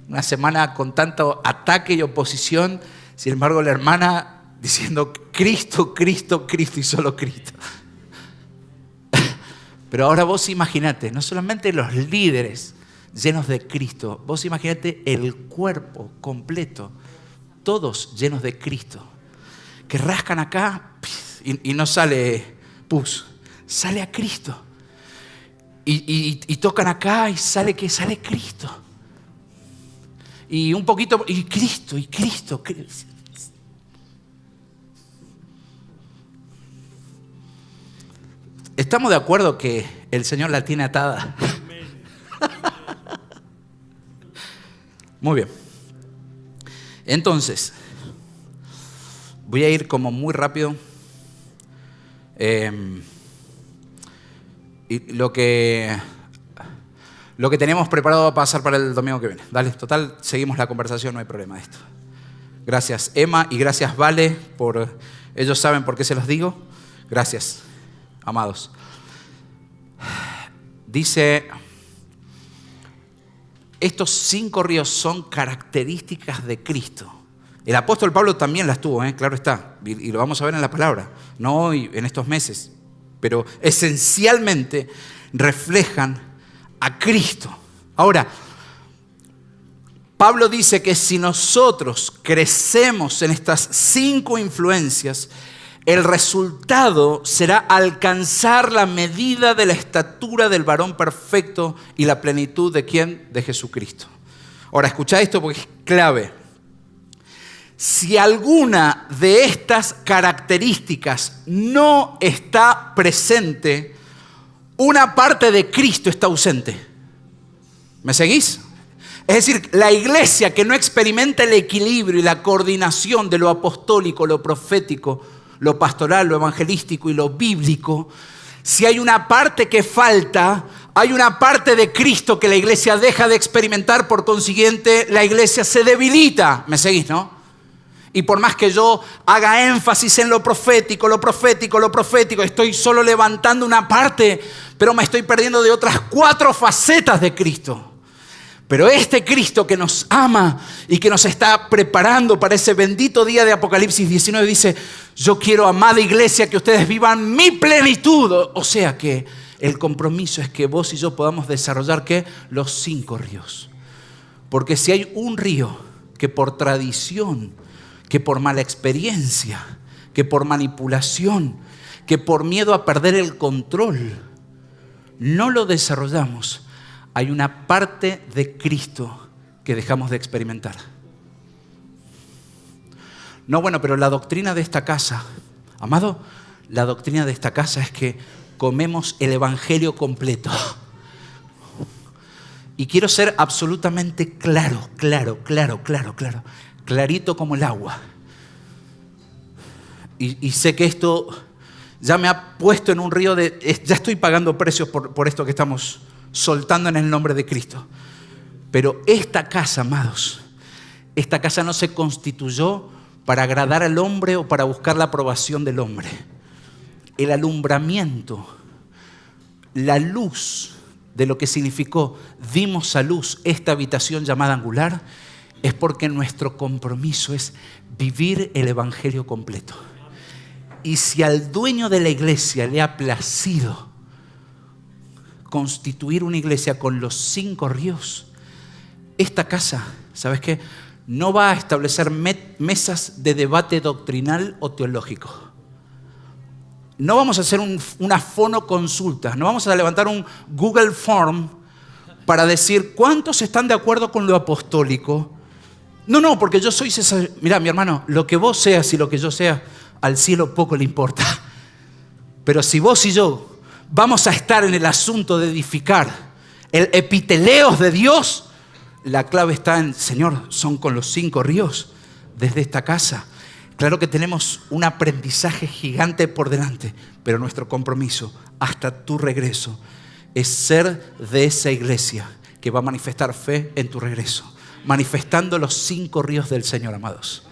Una semana con tanto ataque y oposición. Sin embargo, la hermana diciendo Cristo y solo Cristo. Pero ahora vos imaginate, no solamente los líderes llenos de Cristo, vos imaginate el cuerpo completo, todos llenos de Cristo, que rascan acá y no sale pus, sale a Cristo. Y tocan acá y sale Cristo. Y un poquito, y Cristo. ¿Estamos de acuerdo que el Señor la tiene atada? Muy bien. Entonces, voy a ir como muy rápido. Y lo que teníamos preparado va a pasar para el domingo que viene. Dale, total, seguimos la conversación, no hay problema de esto. Gracias, Emma, y gracias, Vale, ellos saben por qué se los digo. Gracias, amados. Dice, estos 5 ríos son características de Cristo. El apóstol Pablo también las tuvo, claro está, y lo vamos a ver en la palabra, no hoy, en estos meses, pero esencialmente reflejan a Cristo. Ahora, Pablo dice que si nosotros crecemos en estas 5 influencias, el resultado será alcanzar la medida de la estatura del varón perfecto y la plenitud de ¿quién? De Jesucristo. Ahora, escucha esto porque es clave. Si alguna de estas características no está presente, una parte de Cristo está ausente. ¿Me seguís? Es decir, la iglesia que no experimenta el equilibrio y la coordinación de lo apostólico, lo profético, lo pastoral, lo evangelístico y lo bíblico, si hay una parte que falta, hay una parte de Cristo que la iglesia deja de experimentar, por consiguiente, la iglesia se debilita. ¿Me seguís, no? Y por más que yo haga énfasis en lo profético, estoy solo levantando una parte, pero me estoy perdiendo de otras 4 facetas de Cristo. Pero este Cristo que nos ama y que nos está preparando para ese bendito día de Apocalipsis 19 dice, yo quiero, amada iglesia, que ustedes vivan mi plenitud. O sea que El compromiso es que vos y yo podamos desarrollar, ¿qué? Los 5 ríos. Porque si hay un río que por tradición, que por mala experiencia, que por manipulación, que por miedo a perder el control, no lo desarrollamos, hay una parte de Cristo que dejamos de experimentar. No, bueno, pero la doctrina de esta casa, amado, la doctrina de esta casa es que comemos el evangelio completo. Y quiero ser absolutamente clarito como el agua. Y sé que esto ya me ha puesto en un río ya estoy pagando precios por esto que estamos soltando en el nombre de Cristo. Pero esta casa, amados, esta casa no se constituyó para agradar al hombre o para buscar la aprobación del hombre. El alumbramiento, la luz de lo que significó dimos a luz esta habitación llamada Angular, es porque nuestro compromiso es vivir el evangelio completo. Y si al dueño de la iglesia le ha placido constituir una iglesia con los 5 ríos, esta casa, ¿sabes qué? No va a establecer mesas de debate doctrinal o teológico. No vamos a hacer una fonoconsulta, no vamos a levantar un Google Form para decir cuántos están de acuerdo con lo apostólico. No, porque yo soy César. Mira, mi hermano, lo que vos seas y lo que yo sea, al cielo poco le importa. Pero si vos y yo vamos a estar en el asunto de edificar el epiteleos de Dios, la clave está en, Señor, son con los 5 ríos desde esta casa. Claro que tenemos un aprendizaje gigante por delante, pero nuestro compromiso hasta tu regreso es ser de esa iglesia que va a manifestar fe en tu regreso, manifestando los 5 ríos del Señor, amados.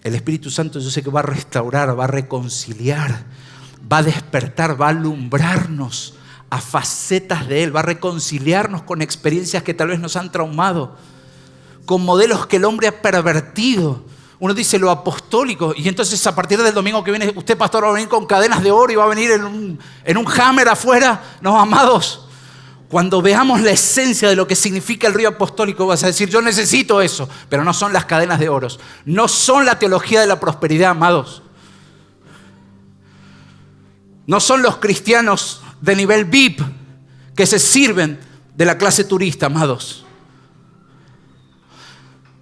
El Espíritu Santo yo sé que va a restaurar, va a reconciliar, va a despertar, va a alumbrarnos a facetas de Él, va a reconciliarnos con experiencias que tal vez nos han traumado, con modelos que el hombre ha pervertido. Uno dice lo apostólico y entonces a partir del domingo que viene usted, pastor, va a venir con cadenas de oro y va a venir en un hammer afuera. No, amados, cuando veamos la esencia de lo que significa el río apostólico vas a decir, yo necesito eso, pero no son las cadenas de oro, no son la teología de la prosperidad, amados. No son los cristianos de nivel VIP que se sirven de la clase turista, amados.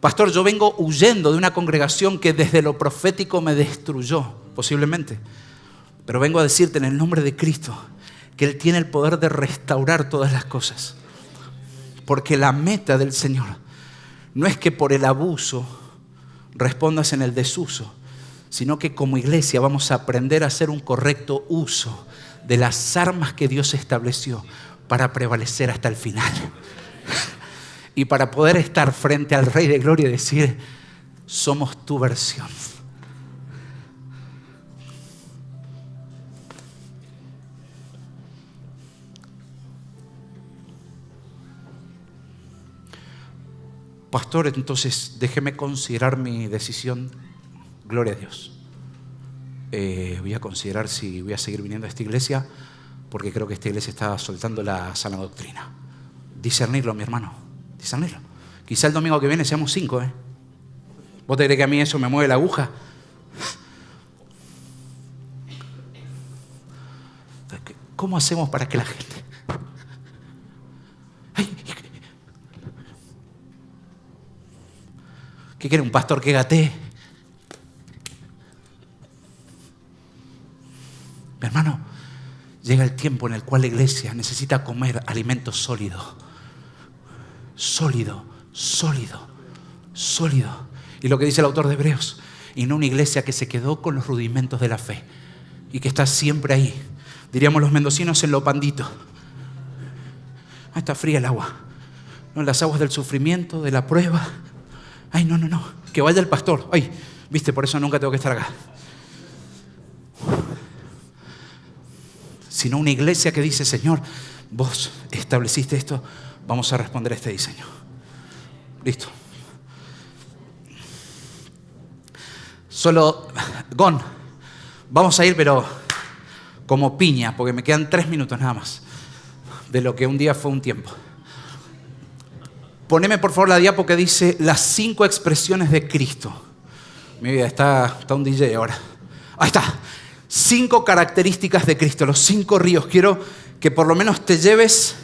Pastor, yo vengo huyendo de una congregación que desde lo profético me destruyó, posiblemente. Pero vengo a decirte en el nombre de Cristo que Él tiene el poder de restaurar todas las cosas. Porque la meta del Señor no es que por el abuso respondas en el desuso, sino que como iglesia vamos a aprender a hacer un correcto uso de las armas que Dios estableció para prevalecer hasta el final. Y para poder estar frente al Rey de Gloria y decir, somos tu versión. Pastor, entonces déjeme considerar mi decisión. Gloria a Dios. Voy a considerar si voy a seguir viniendo a esta iglesia, porque creo que esta iglesia está soltando la sana doctrina. Discernirlo, mi hermano, discernirlo. Quizá el domingo que viene seamos 5, ¿eh? ¿Vos te crees que a mí eso me mueve la aguja? ¿Cómo hacemos para que la gente... ¿Qué quiere un pastor que gatee? Mi hermano, llega el tiempo en el cual la iglesia necesita comer alimento sólido. Sólido. Y lo que dice el autor de Hebreos, y no una iglesia que se quedó con los rudimentos de la fe y que está siempre ahí. Diríamos los mendocinos en lo pandito. Ah, está fría el agua. No, las aguas del sufrimiento, de la prueba. Ay, no. Que vaya el pastor. Ay, viste, por eso nunca tengo que estar acá. Sino una iglesia que dice, Señor, vos estableciste esto, vamos a responder a este diseño. Listo. Solo, Gon, vamos a ir, pero como piña, porque me quedan 3 minutos nada más de lo que un día fue un tiempo. Poneme por favor la diapo que dice las 5 expresiones de Cristo. Mi vida, está un DJ ahora. Ahí está. 5 características de Cristo, los 5 ríos. Quiero que por lo menos te lleves,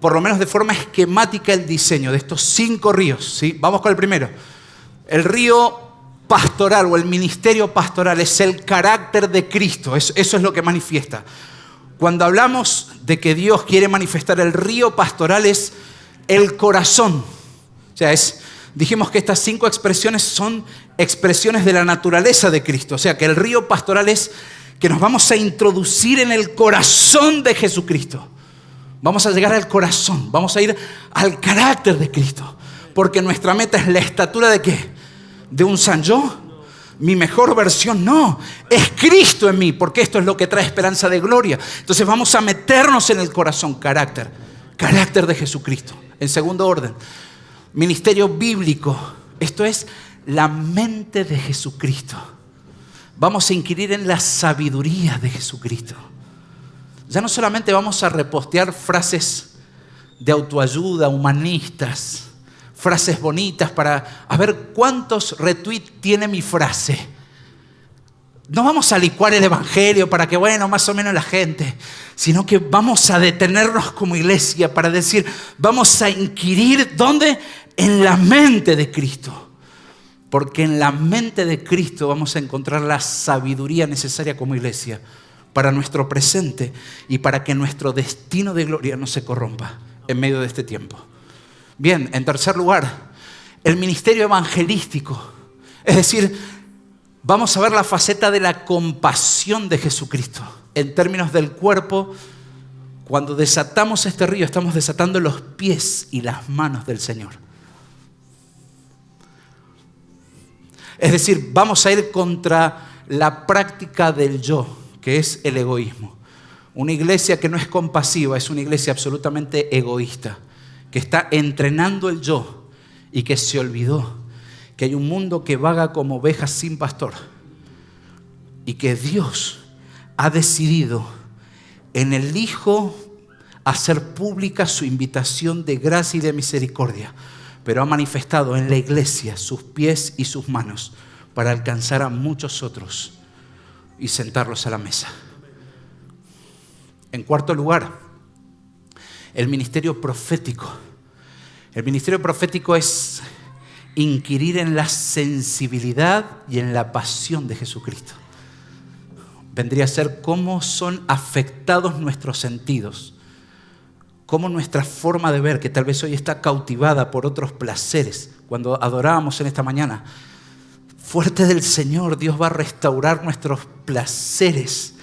por lo menos de forma esquemática, el diseño de estos 5 ríos, ¿sí? Vamos con el primero. El río pastoral o el ministerio pastoral es el carácter de Cristo. Eso es lo que manifiesta. Cuando hablamos de que Dios quiere manifestar el río pastoral es el corazón. O sea, dijimos que estas 5 expresiones son expresiones de la naturaleza de Cristo. O sea, que el río pastoral es que nos vamos a introducir en el corazón de Jesucristo. Vamos a llegar al corazón, vamos a ir al carácter de Cristo. Porque nuestra meta es la estatura ¿de qué? ¿De un San yo? Mi mejor versión, no. Es Cristo en mí, porque esto es lo que trae esperanza de gloria. Entonces vamos a meternos en el corazón, carácter de Jesucristo. En segundo orden, ministerio bíblico. Esto es la mente de Jesucristo. Vamos a inquirir en la sabiduría de Jesucristo. Ya no solamente vamos a repostear frases de autoayuda, humanistas, frases bonitas para a ver cuántos retweets tiene mi frase. No vamos a licuar el evangelio para que, bueno, más o menos la gente, sino que vamos a detenernos como iglesia para decir, vamos a inquirir, ¿dónde? En la mente de Cristo. Porque en la mente de Cristo vamos a encontrar la sabiduría necesaria como iglesia para nuestro presente y para que nuestro destino de gloria no se corrompa en medio de este tiempo. Bien, en tercer lugar, el ministerio evangelístico. Es decir, vamos a ver la faceta de la compasión de Jesucristo. En términos del cuerpo, cuando desatamos este río, estamos desatando los pies y las manos del Señor. Es decir, vamos a ir contra la práctica del yo, que es el egoísmo. Una iglesia que no es compasiva es una iglesia absolutamente egoísta, que está entrenando el yo y que se olvidó que hay un mundo que vaga como ovejas sin pastor y que Dios ha decidido en el Hijo hacer pública su invitación de gracia y de misericordia, pero ha manifestado en la iglesia sus pies y sus manos para alcanzar a muchos otros y sentarlos a la mesa. En cuarto lugar, el ministerio profético. El ministerio profético es inquirir en la sensibilidad y en la pasión de Jesucristo. Vendría a ser cómo son afectados nuestros sentidos, cómo nuestra forma de ver, que tal vez hoy está cautivada por otros placeres. Cuando adorábamos en esta mañana, fuerte del Señor, Dios va a restaurar nuestros placeres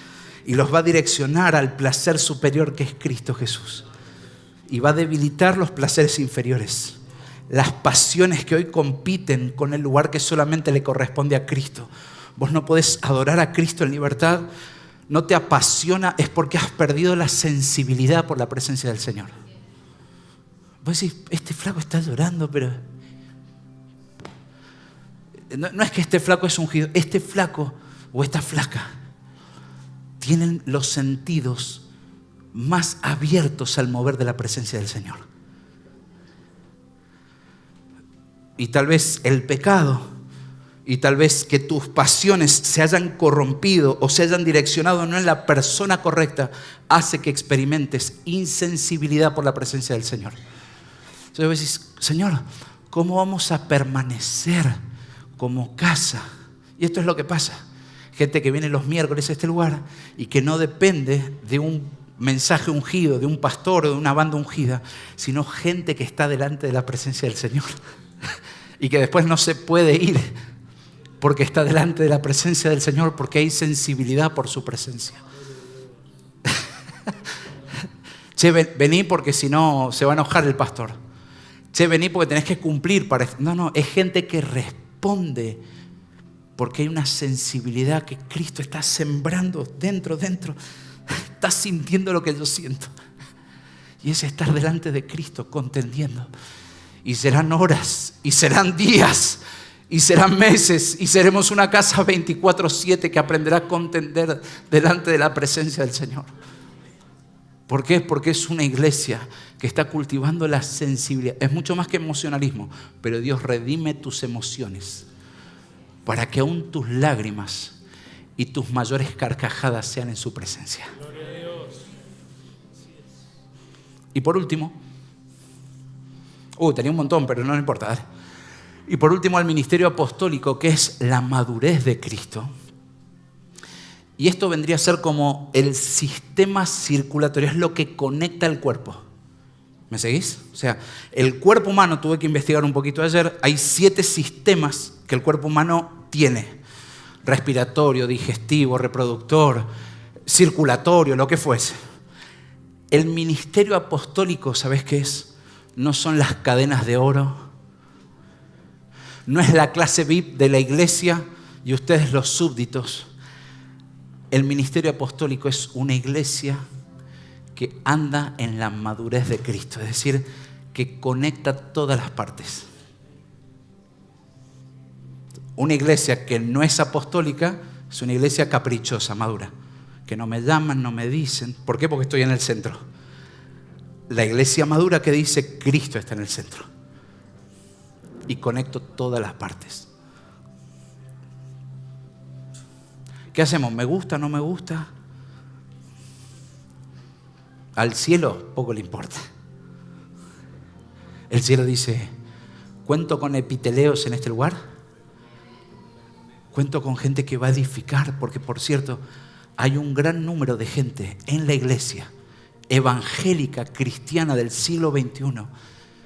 y los va a direccionar al placer superior que es Cristo Jesús. Y va a debilitar los placeres inferiores, las pasiones que hoy compiten con el lugar que solamente le corresponde a Cristo. Vos no podés adorar a Cristo en libertad, no te apasiona, es porque has perdido la sensibilidad por la presencia del Señor. Vos decís, este flaco está llorando, pero no es que este flaco es ungido, este flaco o esta flaca tienen los sentidos más abiertos al mover de la presencia del Señor. Y tal vez el pecado y tal vez que tus pasiones se hayan corrompido o se hayan direccionado no en la persona correcta hace que experimentes insensibilidad por la presencia del Señor. Entonces vos decís, Señor, ¿cómo vamos a permanecer como casa? Y esto es lo que pasa. Gente que viene los miércoles a este lugar y que no depende de un mensaje ungido, de un pastor o de una banda ungida, sino gente que está delante de la presencia del Señor y que después no se puede ir porque está delante de la presencia del Señor, porque hay sensibilidad por su presencia. Che, vení porque si no se va a enojar el pastor. Che, vení porque tenés que cumplir para... No, es gente que responde porque hay una sensibilidad que Cristo está sembrando dentro. Está sintiendo lo que yo siento. Y es estar delante de Cristo contendiendo. Y serán horas, y serán días, Y serán meses y seremos una casa 24/7 que aprenderá a contender delante de la presencia del Señor. ¿Por qué? Porque es una iglesia que está cultivando la sensibilidad. Es mucho más que emocionalismo, pero Dios redime tus emociones para que aún tus lágrimas y tus mayores carcajadas sean en su presencia. Y por último, tenía un montón, pero no importa. Dale. Y por último, el ministerio apostólico, que es la madurez de Cristo. Y esto vendría a ser como el sistema circulatorio, es lo que conecta el cuerpo. ¿Me seguís? O sea, el cuerpo humano, tuve que investigar un poquito ayer, hay 7 sistemas que el cuerpo humano tiene. Respiratorio, digestivo, reproductor, circulatorio, lo que fuese. El ministerio apostólico, ¿sabés qué es? No son las cadenas de oro. No es la clase VIP de la iglesia y ustedes los súbditos. El ministerio apostólico es una iglesia que anda en la madurez de Cristo, es decir, que conecta todas las partes. Una iglesia que no es apostólica es una iglesia caprichosa, madura, que no me llaman, no me dicen. ¿Por qué? Porque estoy en el centro. La iglesia madura que dice Cristo está en el centro y conecto todas las partes. ¿Qué hacemos? ¿Me gusta, no me gusta? Al cielo poco le importa. El cielo dice, ¿cuento con epiteleos en este lugar? Cuento con gente que va a edificar, porque por cierto, hay un gran número de gente en la iglesia evangélica, cristiana del siglo XXI,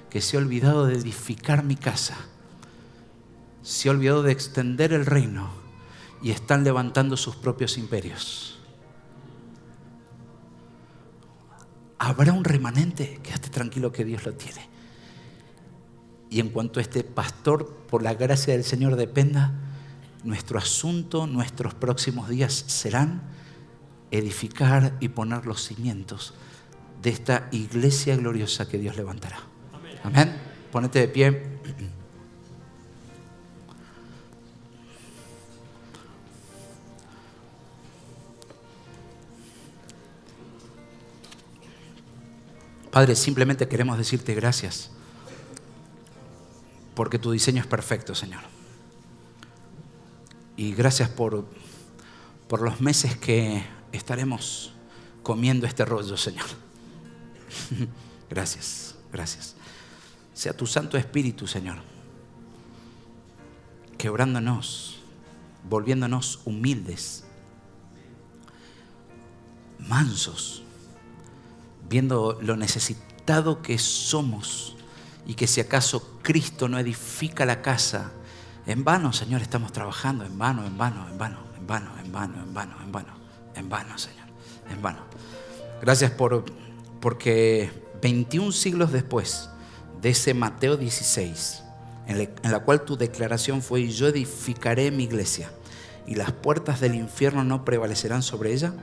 que se ha olvidado de edificar mi casa, se ha olvidado de extender el reino y están levantando sus propios imperios. ¿Habrá un remanente? Quédate tranquilo que Dios lo tiene. Y en cuanto a este pastor, por la gracia del Señor dependa, nuestro asunto, nuestros próximos días serán edificar y poner los cimientos de esta iglesia gloriosa que Dios levantará. Amén. Ponete de pie. Padre, simplemente queremos decirte gracias porque tu diseño es perfecto, Señor. Y gracias por los meses que estaremos comiendo este rollo, Señor. Gracias, gracias. Sea tu Santo Espíritu, Señor, quebrándonos, volviéndonos humildes, mansos, viendo lo necesitado que somos y que si acaso Cristo no edifica la casa, en vano, Señor, estamos trabajando, en vano, Señor, en vano. Gracias porque 21 siglos después de ese Mateo 16, en la cual tu declaración fue: yo edificaré mi iglesia y las puertas del infierno no prevalecerán sobre ella,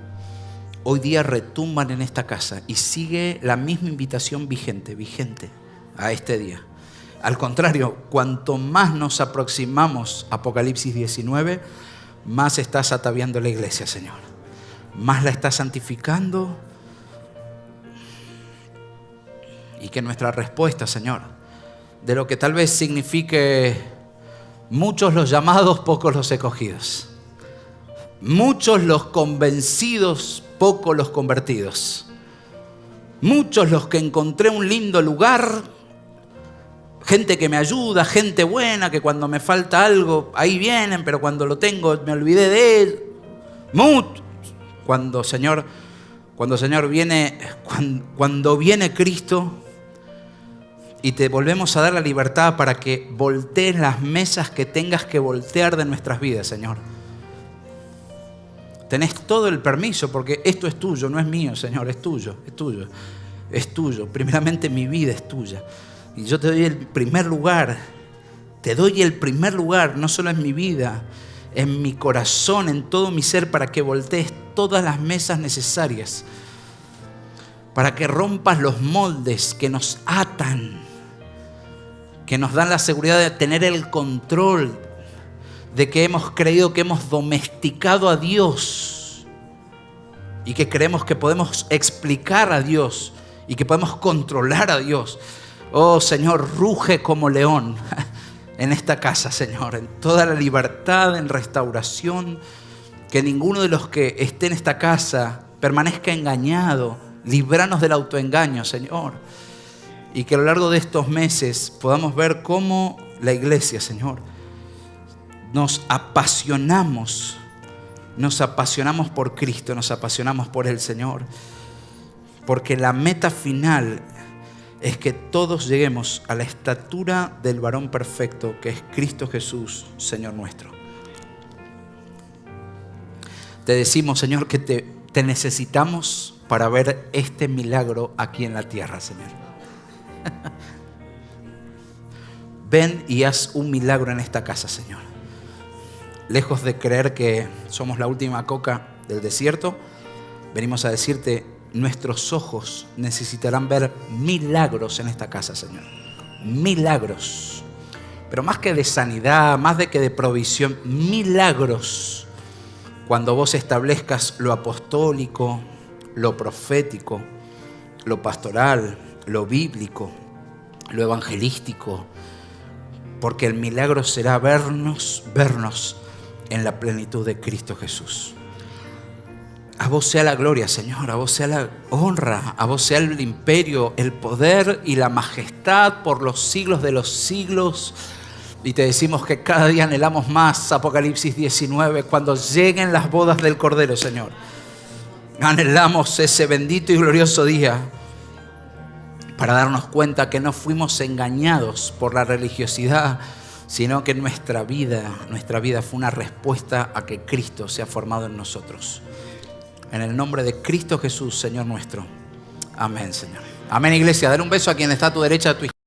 hoy día retumban en esta casa y sigue la misma invitación vigente a este día. Al contrario, cuanto más nos aproximamos a Apocalipsis 19, más estás ataviando la iglesia, Señor. Más la estás santificando. Y que nuestra respuesta, Señor, de lo que tal vez signifique muchos los llamados, pocos los escogidos. Muchos los convencidos, pocos los convertidos. Muchos los que encontré un lindo lugar, gente que me ayuda, gente buena, que cuando me falta algo, ahí vienen, pero cuando lo tengo me olvidé de él. Cuando viene Cristo y te volvemos a dar la libertad para que voltees las mesas que tengas que voltear de nuestras vidas, Señor. Tenés todo el permiso, porque esto es tuyo, no es mío, Señor, es tuyo. Primeramente mi vida es tuya. Y yo te doy el primer lugar. Te doy el primer lugar, no solo en mi vida, en mi corazón, en todo mi ser, para que voltees todas las mesas necesarias, para que rompas los moldes que nos atan, que nos dan la seguridad de tener el control de que hemos creído que hemos domesticado a Dios y que creemos que podemos explicar a Dios y que podemos controlar a Dios. Oh Señor, ruge como león en esta casa, Señor, en toda la libertad, en restauración. Que ninguno de los que esté en esta casa permanezca engañado. Líbranos del autoengaño, Señor. Y que a lo largo de estos meses podamos ver cómo la iglesia, Señor, nos apasionamos por Cristo, nos apasionamos por el Señor. Porque la meta final es que todos lleguemos a la estatura del varón perfecto, que es Cristo Jesús, Señor nuestro. Te decimos, Señor, que te necesitamos para ver este milagro aquí en la tierra, Señor. Ven y haz un milagro en esta casa, Señor. Lejos de creer que somos la última coca del desierto, venimos a decirte, nuestros ojos necesitarán ver milagros en esta casa, Señor. Milagros. Pero más que de sanidad, más de que de provisión, milagros. Cuando vos establezcas lo apostólico, lo profético, lo pastoral, lo bíblico, lo evangelístico. Porque el milagro será vernos en la plenitud de Cristo Jesús. A vos sea la gloria, Señor, a vos sea la honra, a vos sea el imperio, el poder y la majestad por los siglos de los siglos. Y te decimos que cada día anhelamos más, Apocalipsis 19, cuando lleguen las bodas del Cordero, Señor. Anhelamos ese bendito y glorioso día para darnos cuenta que no fuimos engañados por la religiosidad, sino que nuestra vida fue una respuesta a que Cristo se ha formado en nosotros. En el nombre de Cristo Jesús, Señor nuestro. Amén, Señor. Amén, iglesia. Dale un beso a quien está a tu derecha, a tu izquierda.